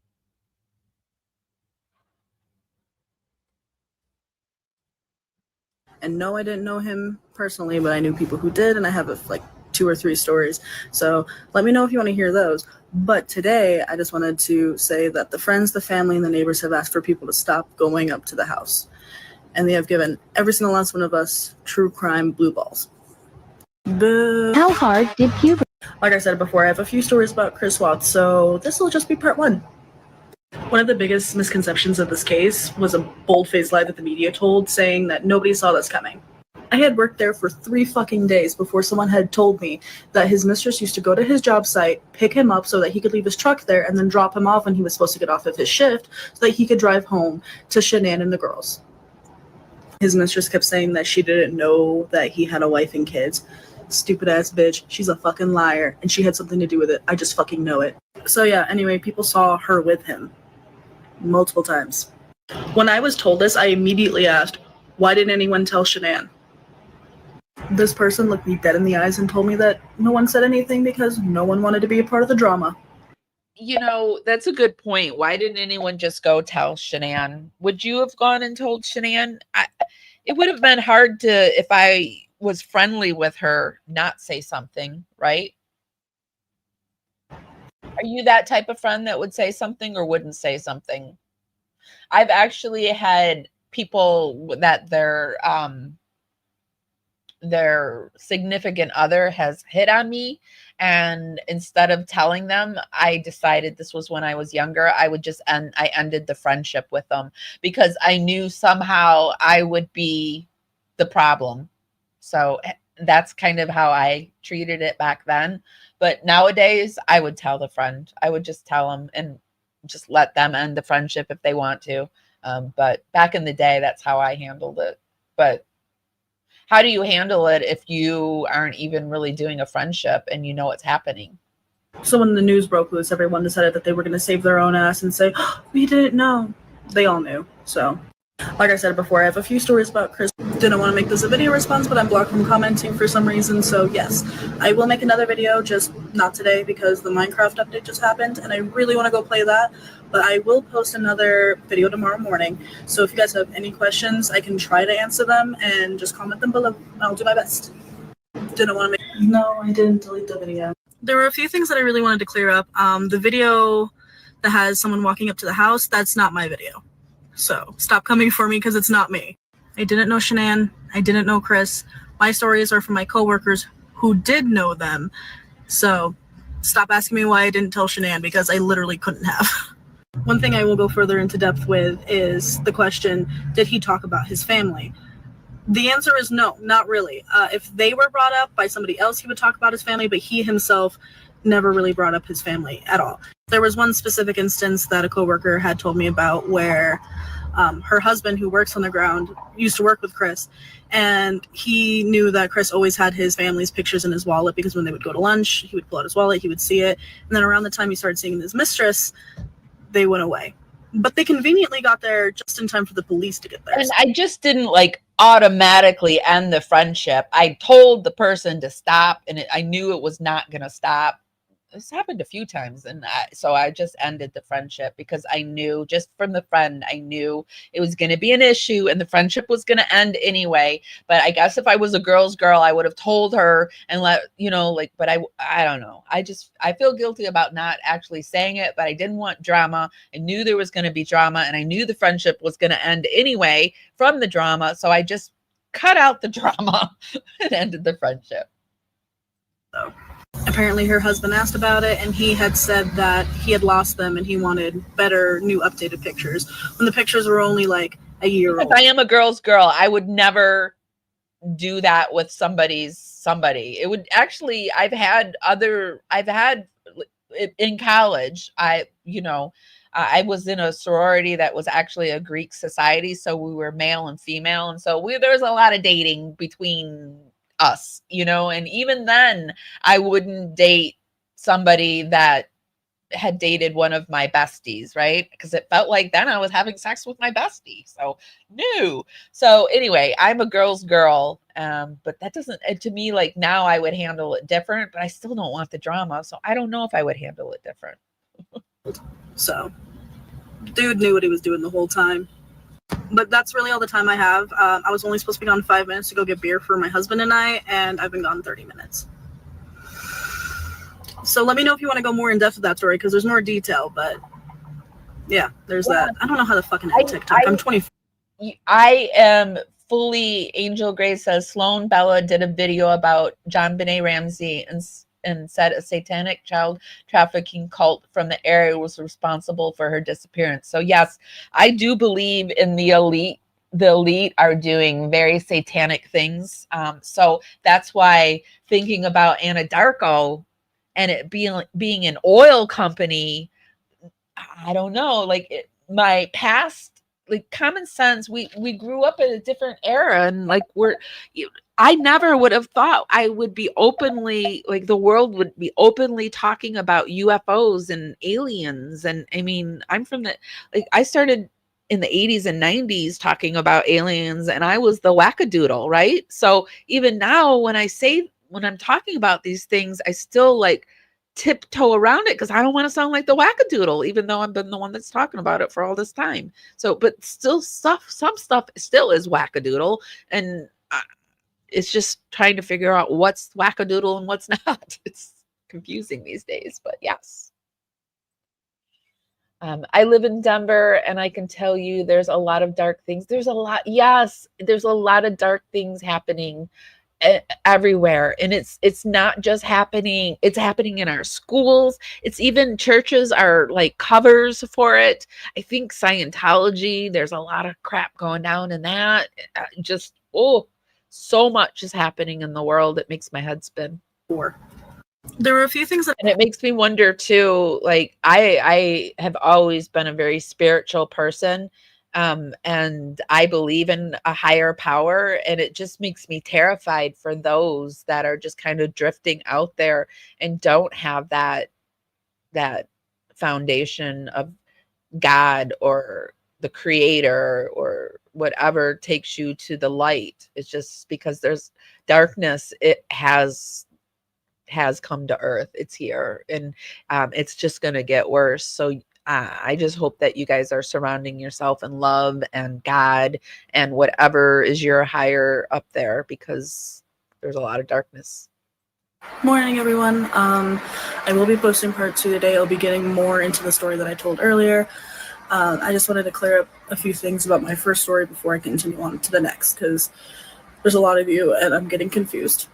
And no, I didn't know him personally, but I knew people who did, and I have like 2 or 3 stories. So let me know if you want to hear those. But today, I just wanted to say that the friends, the family, and the neighbors have asked for people to stop going up to the house. And they have given every single last one of us true crime blue balls. Boo. How hard did puberty? Like I said before, I have a few stories about Chris Watts, so this will just be part 1. One of the biggest misconceptions of this case was a bold-faced lie that the media told, saying that nobody saw this coming. I had worked there for 3 fucking days before someone had told me that his mistress used to go to his job site, pick him up so that he could leave his truck there, and then drop him off when he was supposed to get off of his shift so that he could drive home to Shanann and the girls. His mistress kept saying that she didn't know that he had a wife and kids. Stupid ass bitch. She's a fucking liar, and she had something to do with it. I just fucking know it. So yeah, anyway, people saw her with him multiple times. When I was told this, I immediately asked, why didn't anyone tell Shanann? This person looked me dead in the eyes and told me that no one said anything because no one wanted to be a part of the drama. You know, that's a good point. Why didn't anyone just go tell Shanann? Would you have gone and told Shanann? It would have been hard to, if I was friendly with her, not say something, right? Are you that type of friend that would say something or wouldn't say something? I've actually had people that their significant other has hit on me, and instead of telling them, I decided, this was when I was younger, I ended the friendship with them because I knew somehow I would be the problem. So that's kind of how I treated it back then. But nowadays I would tell the friend. I would just tell them and just let them end the friendship if they want to. But back in the day, that's how I handled it. But how do you handle it if you aren't even really doing a friendship and you know what's happening? So when the news broke loose, everyone decided that they were going to save their own ass and say, oh, we didn't know. They all knew. So, like I said before, I have a few stories about Chris. Didn't want to make this a video response, but I'm blocked from commenting for some reason. So yes, I will make another video, just not today because the Minecraft update just happened and I really want to go play that. But I will post another video tomorrow morning. So if you guys have any questions, I can try to answer them and just comment them below. I'll do my best. Didn't want to make... No, I didn't delete the video. There were a few things that I really wanted to clear up. The video that has someone walking up to the house, that's not my video. So stop coming for me because it's not me. I didn't know Shanann. I didn't know Chris. My stories are from my coworkers who did know them. So stop asking me why I didn't tell Shanann because I literally couldn't have. One thing I will go further into depth with is the question, did he talk about his family? The answer is no, not really. If they were brought up by somebody else, he would talk about his family, but he himself never really brought up his family at all. There was one specific instance that a coworker had told me about where her husband, who works on the ground, used to work with Chris, and he knew that Chris always had his family's pictures in his wallet because when they would go to lunch, he would pull out his wallet, he would see it, and then around the time he started seeing his mistress, they went away. But they conveniently got there just in time for the police to get there. And I just didn't automatically end the friendship. I told the person to stop, and I knew it was not going to stop. This happened a few times, and so I just ended the friendship because I knew, just from the friend, I knew it was going to be an issue and the friendship was going to end anyway. But I guess if I was a girl's girl, I would have told her and let, but I don't know. I feel guilty about not actually saying it, but I didn't want drama. I knew there was going to be drama, and I knew the friendship was going to end anyway from the drama. So I just cut out the drama and ended the friendship. So. Apparently her husband asked about it, and he had said that he had lost them and he wanted better, new, updated pictures when the pictures were only a year old. If I am a girl's girl, I would never do that with somebody. It would actually, I've had in college, I was in a sorority that was actually a Greek society. So we were male and female. And so there was a lot of dating between us, and even then I wouldn't date somebody that had dated one of my besties, right? Because it felt like then I was having sex with my bestie. So no. So anyway, I'm a girl's girl, but that doesn't, to me, now I would handle it different, but I still don't want the drama. So I don't know if I would handle it different. So dude knew what he was doing the whole time. But that's really all the time I have. I was only supposed to be gone 5 minutes to go get beer for my husband and I, and I've been gone 30 minutes. So let me know if you want to go more in depth with that story, because there's more detail, but yeah, there's that. I don't know how to fucking edit TikTok. I'm 24. I am fully, Angel Grace says, Sloan Bella did a video about John Benet Ramsey and said a satanic child trafficking cult from the area was responsible for her disappearance. So yes, I do believe in the elite the elite are doing very satanic things. So that's why thinking about Anadarko and it being an oil company, I don't know, like my past, like common sense, we grew up in a different era, and like I never would have thought I would be openly, like the world would be openly talking about UFOs and aliens. And I mean, I'm from I started in the 80s and 90s talking about aliens, and I was the wackadoodle, right? So even now when I'm talking about these things, I still like tiptoe around it because I don't want to sound like the wackadoodle, even though I've been the one that's talking about it for all this time. So, but still some stuff still is wackadoodle. And it's just trying to figure out what's wackadoodle and what's not. It's confusing these days, but yes. I live in Denver, and I can tell you there's a lot of dark things. There's a lot of dark things happening everywhere. And it's not just happening, it's happening in our schools. It's even churches are like covers for it. I think Scientology, there's a lot of crap going down in that. So much is happening in the world. It makes my head spin. There were a few things that, and it makes me wonder too, like I have always been a very spiritual person, and I believe in a higher power, and it just makes me terrified for those that are just kind of drifting out there and don't have that foundation of God or the creator or whatever takes you to the light. It's just because there's darkness, it has come to earth. It's here, and it's just going to get worse. So I just hope that you guys are surrounding yourself in love and God and whatever is your higher up there, because there's a lot of darkness. Morning, everyone. I will be posting part 2 today. I'll be getting more into the story that I told earlier. I just wanted to clear up a few things about my first story before I continue on to the next, because there's a lot of you and I'm getting confused.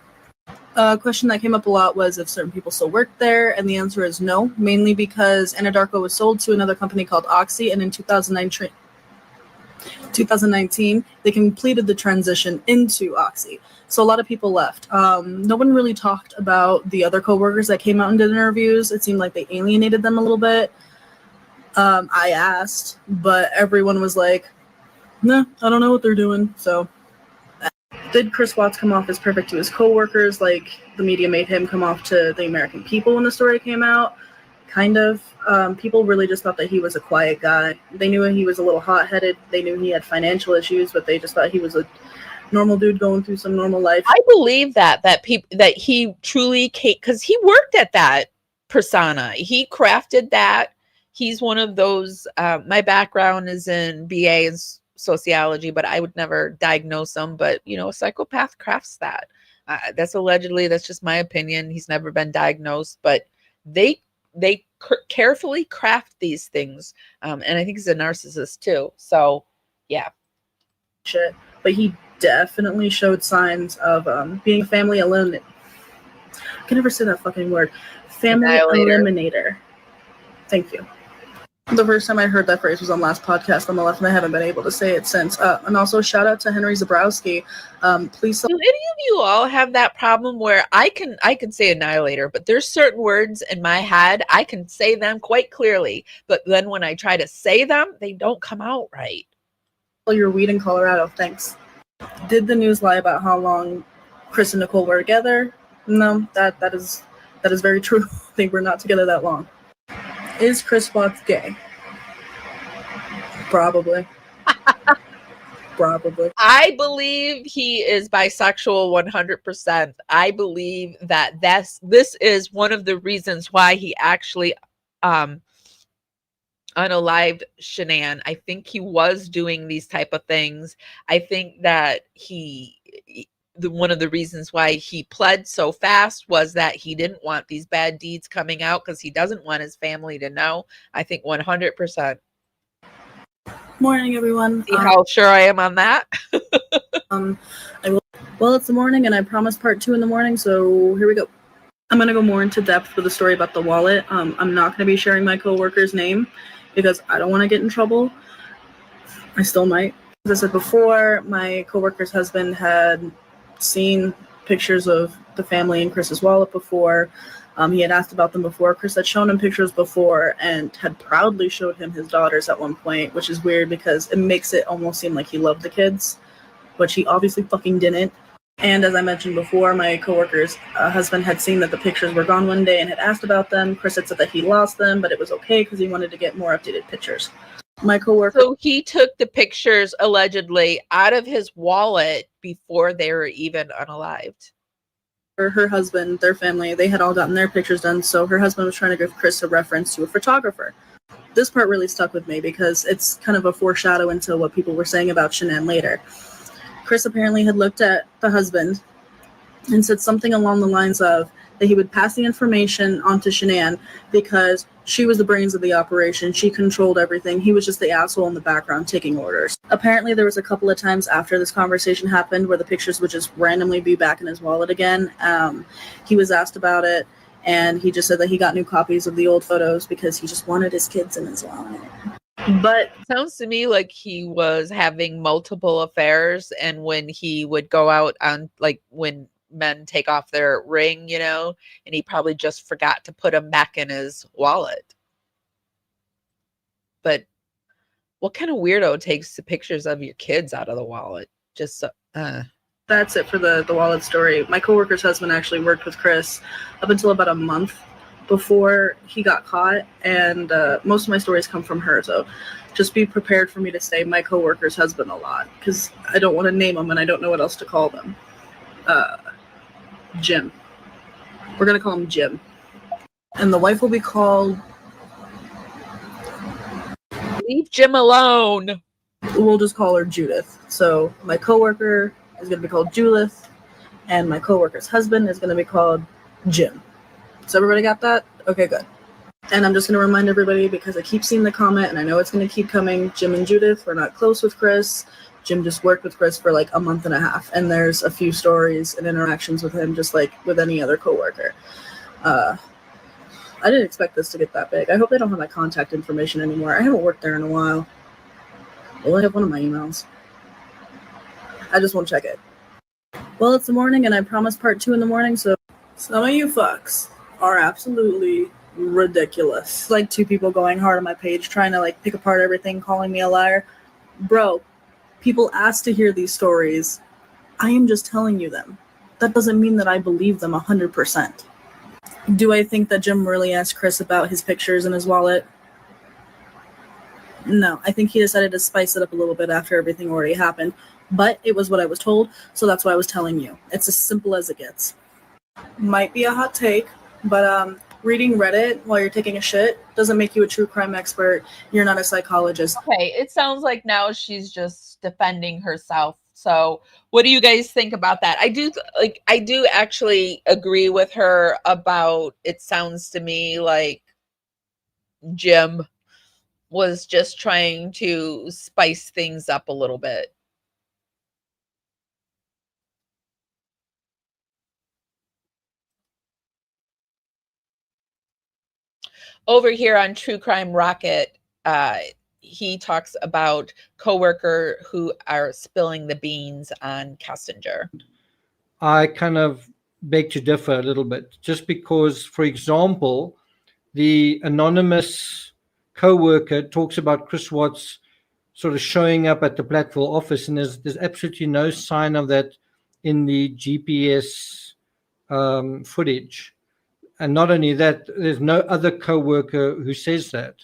A question that came up a lot was if certain people still work there, and the answer is no, mainly because Anadarko was sold to another company called Oxy, and in 2019, they completed the transition into Oxy. So a lot of people left. No one really talked about the other coworkers that came out and did interviews. It seemed like they alienated them a little bit. I asked, but everyone was like, nah, I don't know what they're doing. So did Chris Watts come off as perfect to his coworkers, like the media made him come off to the American people when the story came out? Kind of. People really just thought that he was a quiet guy. They knew he was a little hot-headed. They knew he had financial issues, but they just thought he was a normal dude going through some normal life. I believe that he truly, because he worked at that persona. He crafted that. He's one of those. My background is in BA and sociology, but I would never diagnose him. But a psychopath crafts that. That's allegedly. That's just my opinion. He's never been diagnosed, but they carefully craft these things, and I think he's a narcissist too. So, yeah. Shit, but he definitely showed signs of being a family eliminator. I can never say that fucking word. Family eliminator. Thank you. The first time I heard that phrase was on last podcast on the left, and I haven't been able to say it since. And also, shout out to Henry Zabrowski. Please. Do any of you all have that problem where I can say annihilator, but there's certain words in my head I can say them quite clearly, but then when I try to say them, they don't come out right. Your weed in Colorado. Thanks. Did the news lie about how long Chris and Nicole were together? No, that is very true. They were not together that long. Is Chris Watts gay? Probably. Probably. I believe he is bisexual 100%. I believe that this is one of the reasons why he actually unalived Shanann. I think he was doing these type of things. I think that one of the reasons why he pled so fast was that he didn't want these bad deeds coming out because he doesn't want his family to know. I think 100%. Morning, everyone. See how sure I am on that? Well, it's the morning, and I promised part 2 in the morning, so here we go. I'm going to go more into depth with the story about the wallet. I'm not going to be sharing my coworker's name because I don't want to get in trouble. I still might. As I said before, my coworker's husband had seen pictures of the family in Chris's wallet before. He had asked about them before. Chris had shown him pictures before and had proudly showed him his daughters at one point, which is weird because it makes it almost seem like he loved the kids, which he obviously fucking didn't. And as I mentioned before, my coworker's husband had seen that the pictures were gone one day and had asked about them. Chris had said that he lost them, but it was okay because he wanted to get more updated pictures. My coworker. So he took the pictures allegedly out of his wallet before they were even unalived. Her husband, their family, they had all gotten their pictures done, so her husband was trying to give Chris a reference to a photographer. This part really stuck with me because it's kind of a foreshadow into what people were saying about Shanann later. Chris apparently had looked at the husband and said something along the lines of that he would pass the information on to Shanann because she was the brains of the operation. She controlled everything. He was just the asshole in the background taking orders. Apparently, there was a couple of times after this conversation happened where the pictures would just randomly be back in his wallet again. He was asked about it, and he just said that he got new copies of the old photos because he just wanted his kids in his wallet. But sounds to me like he was having multiple affairs, and when he would go out on, like, when men take off their ring, you know, and he probably just forgot to put them back in his wallet. But what kind of weirdo takes the pictures of your kids out of the wallet? Just so, that's it for the wallet story. My coworker's husband actually worked with Chris up until about a month before he got caught, and most of my stories come from her, so just be prepared for me to say my coworker's husband a lot because I don't want to name them and I don't know what else to call them. Jim. We're gonna call him Jim, and the wife will be called. Leave Jim alone. We'll just call her Judith. So my coworker is gonna be called Judith, and my coworker's husband is gonna be called Jim. So everybody got that? Okay, good. And I'm just going to remind everybody, because I keep seeing the comment, and I know it's going to keep coming, Jim and Judith were not close with Chris. Jim just worked with Chris for like a month and a half, and there's a few stories and interactions with him just like with any other coworker. I didn't expect this to get that big. I hope they don't have my contact information anymore. I haven't worked there in a while. I only have one of my emails. I just won't check it. Well, it's the morning, and I promised part 2 in the morning, so some of you fucks are absolutely ridiculous. Like 2 people going hard on my page, trying to like pick apart everything, calling me a liar. Bro, people ask to hear these stories. I am just telling you them. That doesn't mean that I believe them 100%. Do I think that Jim really asked Chris about his pictures in his wallet? No, I think he decided to spice it up a little bit after everything already happened. But it was what I was told, so that's what I was telling you. It's as simple as it gets. Might be a hot take, but reading Reddit while you're taking a shit doesn't make you a true crime expert. You're not a psychologist. Okay, it sounds like now she's just defending herself. So what do you guys think about that? I do actually agree with her about, it sounds to me like Jim was just trying to spice things up a little bit. Over here on True Crime Rocket, he talks about coworker who are spilling the beans on Kessinger. I kind of beg to differ a little bit, just because, for example, the anonymous coworker talks about Chris Watts sort of showing up at the Platteville office, and there's absolutely no sign of that in the GPS footage. And not only that, there's no other coworker who says that.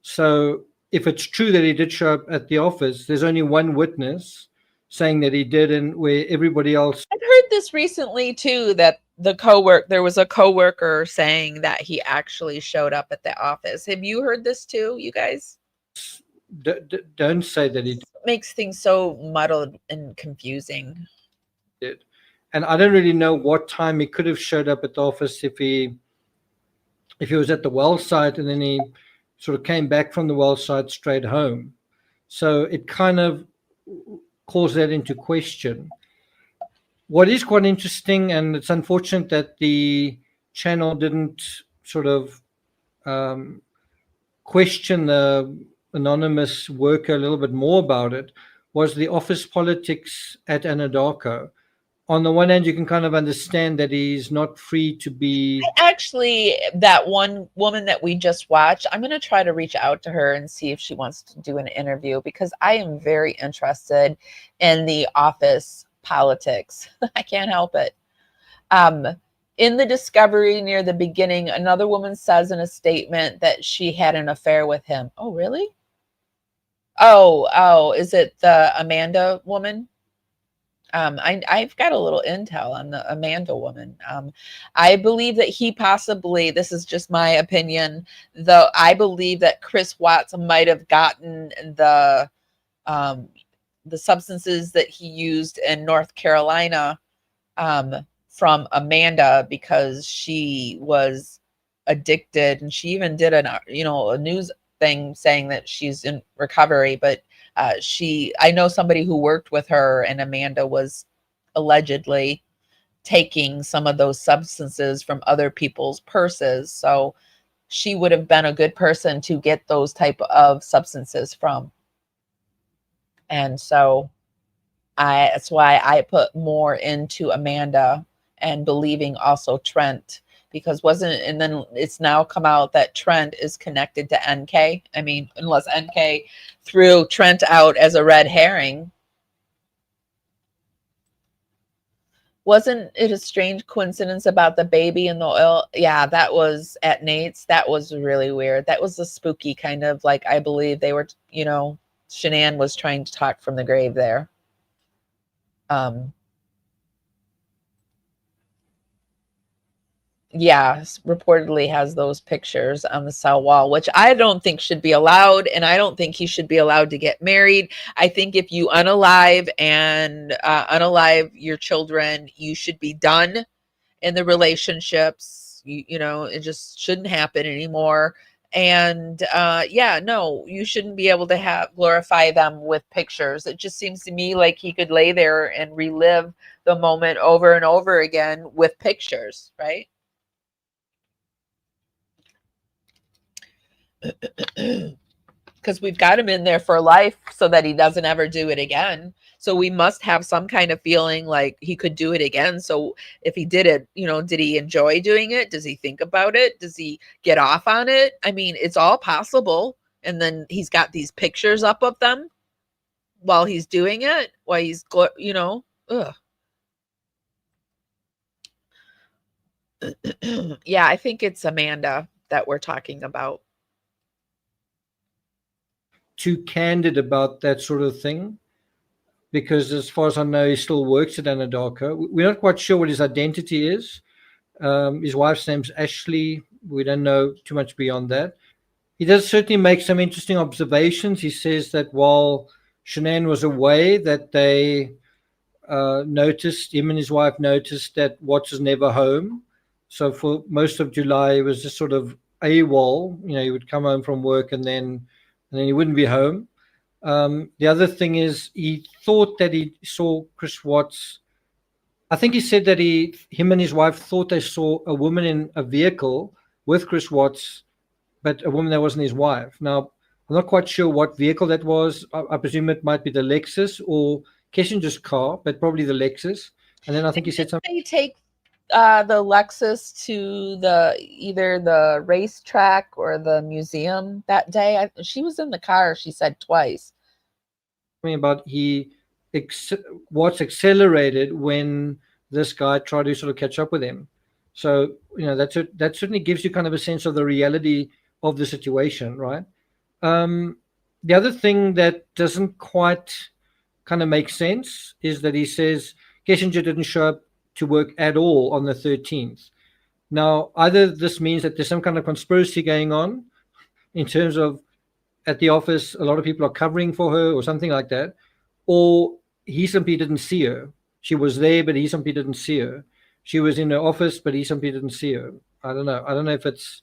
So if it's true that he did show up at the office, there's only one witness saying that he did, and where everybody else. I've heard this recently too, that there was a coworker saying that he actually showed up at the office. Have you heard this too, you guys? Don't say that he makes things so muddled and confusing. Did. And I don't really know what time he could have showed up at the office, if he was at the well site and then he sort of came back from the well site straight home. So it kind of calls that into question. What is quite interesting, and it's unfortunate that the channel didn't sort of question the anonymous worker a little bit more about it, was the office politics at Anadarko. On the one hand, you can kind of understand that he's not free to be. Actually, that one woman that we just watched, I'm going to try to reach out to her and see if she wants to do an interview, because I am very interested in the office politics. I can't help it. In the discovery near the beginning, another woman says in a statement that she had an affair with him. Oh, really? Oh, is it the Amanda woman? I've got a little intel on the Amanda woman. I believe that he possibly, this is just my opinion, though, I believe that Chris Watts might have gotten the substances that he used in North Carolina from Amanda, because she was addicted, and she even did a news thing saying that she's in recovery, but I know somebody who worked with her, and Amanda was allegedly taking some of those substances from other people's purses. So she would have been a good person to get those type of substances from. And so that's why I put more into Amanda and believing also Trent, because and then it's now come out that Trent is connected to NK. I mean, unless NK threw Trent out as a red herring. Wasn't it a strange coincidence about the baby and the oil? Yeah, that was at Nate's. That was really weird. That was a spooky kind of, like, I believe they were, Shanann was trying to talk from the grave there. Yeah, reportedly has those pictures on the cell wall, which I don't think should be allowed. And I don't think he should be allowed to get married. I think if you unalive your children, you should be done in the relationships. It just shouldn't happen anymore. And no, you shouldn't be able to glorify them with pictures. It just seems to me like he could lay there and relive the moment over and over again with pictures, right? Because we've got him in there for life so that he doesn't ever do it again. So we must have some kind of feeling like he could do it again. So if he did it, did he enjoy doing it? Does he think about it? Does he get off on it? I mean, it's all possible. And then he's got these pictures up of them while he's doing it, while he's, Yeah, I think it's Amanda that we're talking about. Too candid about that sort of thing, because as far as I know, he still works at Anadarko. We're not quite sure what his identity is. His wife's name's Ashley. We don't know too much beyond that. He does certainly make some interesting observations. He says that while Shanann was away, that they him and his wife noticed that Watts was never home. So for most of July, he was just sort of AWOL. He would come home from work and then he wouldn't be home. The other thing is, he thought that he saw Chris Watts. I think he said that him and his wife thought they saw a woman in a vehicle with Chris Watts, but a woman that wasn't his wife. Now, I'm not quite sure what vehicle that was. I presume it might be the Lexus or Kessinger's car, but probably the Lexus. And then I think he said something. They take the Lexus to either the racetrack or the museum that day. She was in the car, she said, twice. About Watts accelerated when this guy tried to sort of catch up with him. So, that certainly gives you kind of a sense of the reality of the situation, right? The other thing that doesn't quite kind of make sense is that he says Kessinger didn't show up to work at all on the 13th. Now, either this means that there's some kind of conspiracy going on in terms of at the office, a lot of people are covering for her or something like that, or he simply didn't see her. She was there, but he simply didn't see her. She was in her office, but he simply didn't see her. I don't know if it's...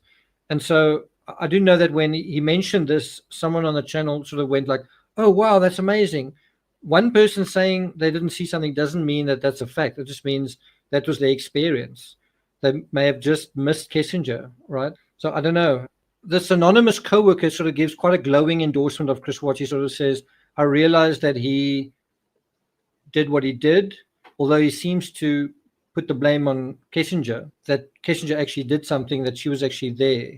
And so I do know that when he mentioned this, someone on the channel sort of went like, oh, wow, that's amazing. One person saying they didn't see something doesn't mean that that's a fact. It just means that was their experience. They may have just missed Kessinger, right? So I don't know. This anonymous coworker sort of gives quite a glowing endorsement of Chris Watts. He sort of says, I realized that he did what he did, although he seems to put the blame on Kessinger, that Kessinger actually did something, that she was actually there.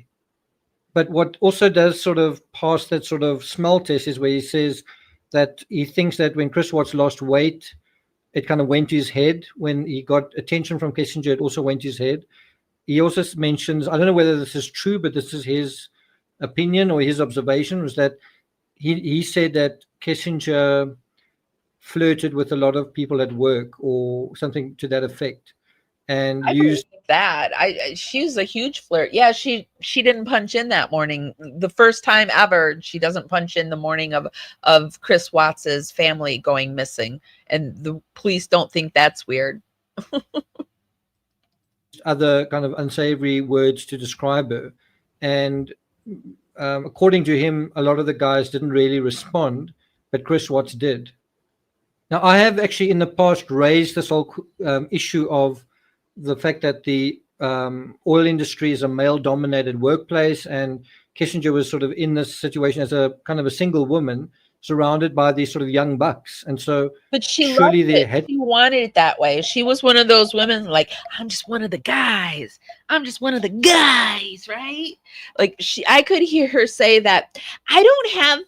But what also does sort of pass that sort of smell test is where he says that he thinks that when Chris Watts lost weight, it kind of went to his head. When he got attention from Kessinger, it also went to his head. He also mentions, I don't know whether this is true, but this is his opinion or his observation, was that he said that Kessinger flirted with a lot of people at work or something to that effect, and I used believe that. She's a huge flirt. Yeah, she didn't punch in that morning. The first time ever she doesn't punch in the morning of Chris Watts's family going missing, and the police don't think that's weird. other kind of unsavory words to describe her. And according to him, a lot of the guys didn't really respond, but Chris Watts did. Now, I have actually in the past raised this whole issue of the fact that the oil industry is a male-dominated workplace, and Kessinger was sort of in this situation as a kind of a single woman surrounded by these sort of young bucks. And so But she surely loved they it. had She wanted it that way. She was one of those women like, I'm just one of the guys. I'm just one of the guys, right? Like I could hear her say that, I don't have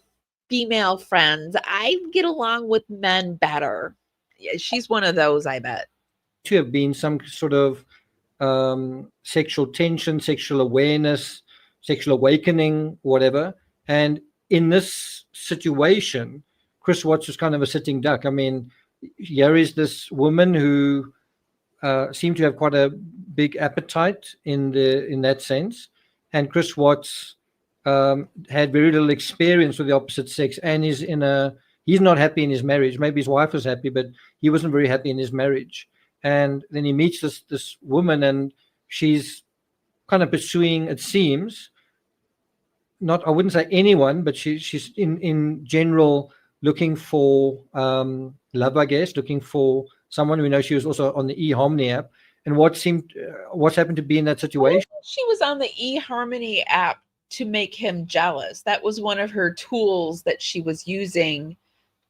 female friends. I get along with men better. Yeah, she's one of those, I bet. to have been some sort of sexual tension, sexual awareness, sexual awakening, whatever. And in this situation, Chris Watts was kind of a sitting duck. I mean, here is this woman who seemed to have quite a big appetite in that sense, and Chris Watts had very little experience with the opposite sex, and he's not happy in his marriage. Maybe his wife was happy, but he wasn't very happy in his marriage. And then he meets this woman, and she's kind of pursuing, it seems, not, I wouldn't say anyone, but she's in general looking for love, I guess, looking for someone. We know she was also on the eHarmony app. And what's happened to be in that situation? She was on the eHarmony app to make him jealous. That was one of her tools that she was using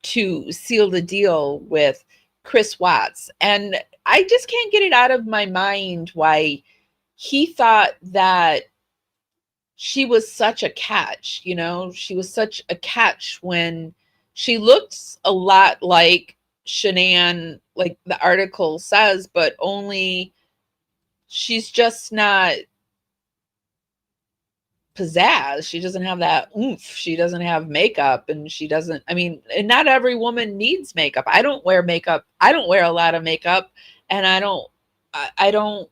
to seal the deal with Chris Watts. And I just can't get it out of my mind why he thought that she was such a catch. She was such a catch when she looks a lot like Shanann, like the article says, but only she's just not pizzazz. She doesn't have that oomph. She doesn't have makeup, and and not every woman needs makeup. I don't wear makeup. I don't wear a lot of makeup, and I don't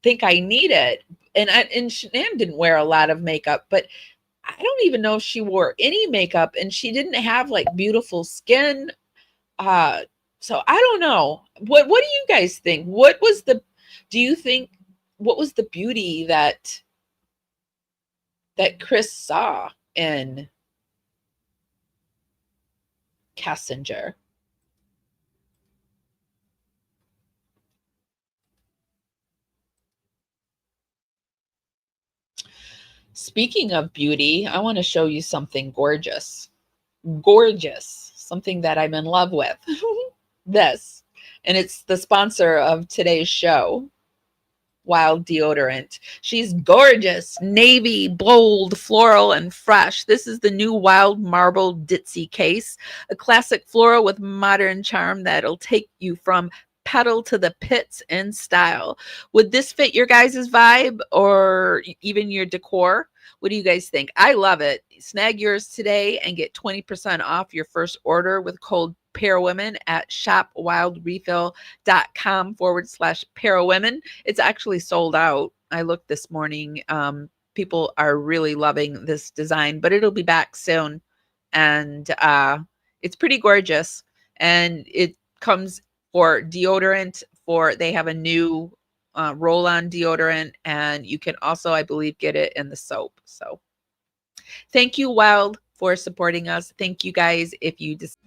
think I need it. And Shanann didn't wear a lot of makeup, but I don't even know if she wore any makeup, and she didn't have like beautiful skin. So I don't know. What do you guys think? Do you think what was the beauty that Chris saw in Kessinger? Speaking of beauty, I want to show you something gorgeous. Gorgeous. Something that I'm in love with. This. And it's the sponsor of today's show. Wild deodorant. She's gorgeous, navy, bold, floral, and fresh. This is the new Wild Marble Ditzy case, a classic floral with modern charm that'll take you from pedal to the pits in style. Would this fit your guys' vibe or even your decor? What do you guys think? I love it. Snag yours today and get 20% off your first order with code PAIRWOMEN at shopwildrefill.com/PAIRWOMEN. It's actually sold out. I looked this morning. People are really loving this design, but it'll be back soon. And it's pretty gorgeous. And it comes for deodorant. They have a new roll-on deodorant, and you can also, I believe, get it in the soap. So thank you, Wild, for supporting us. Thank you guys. If you just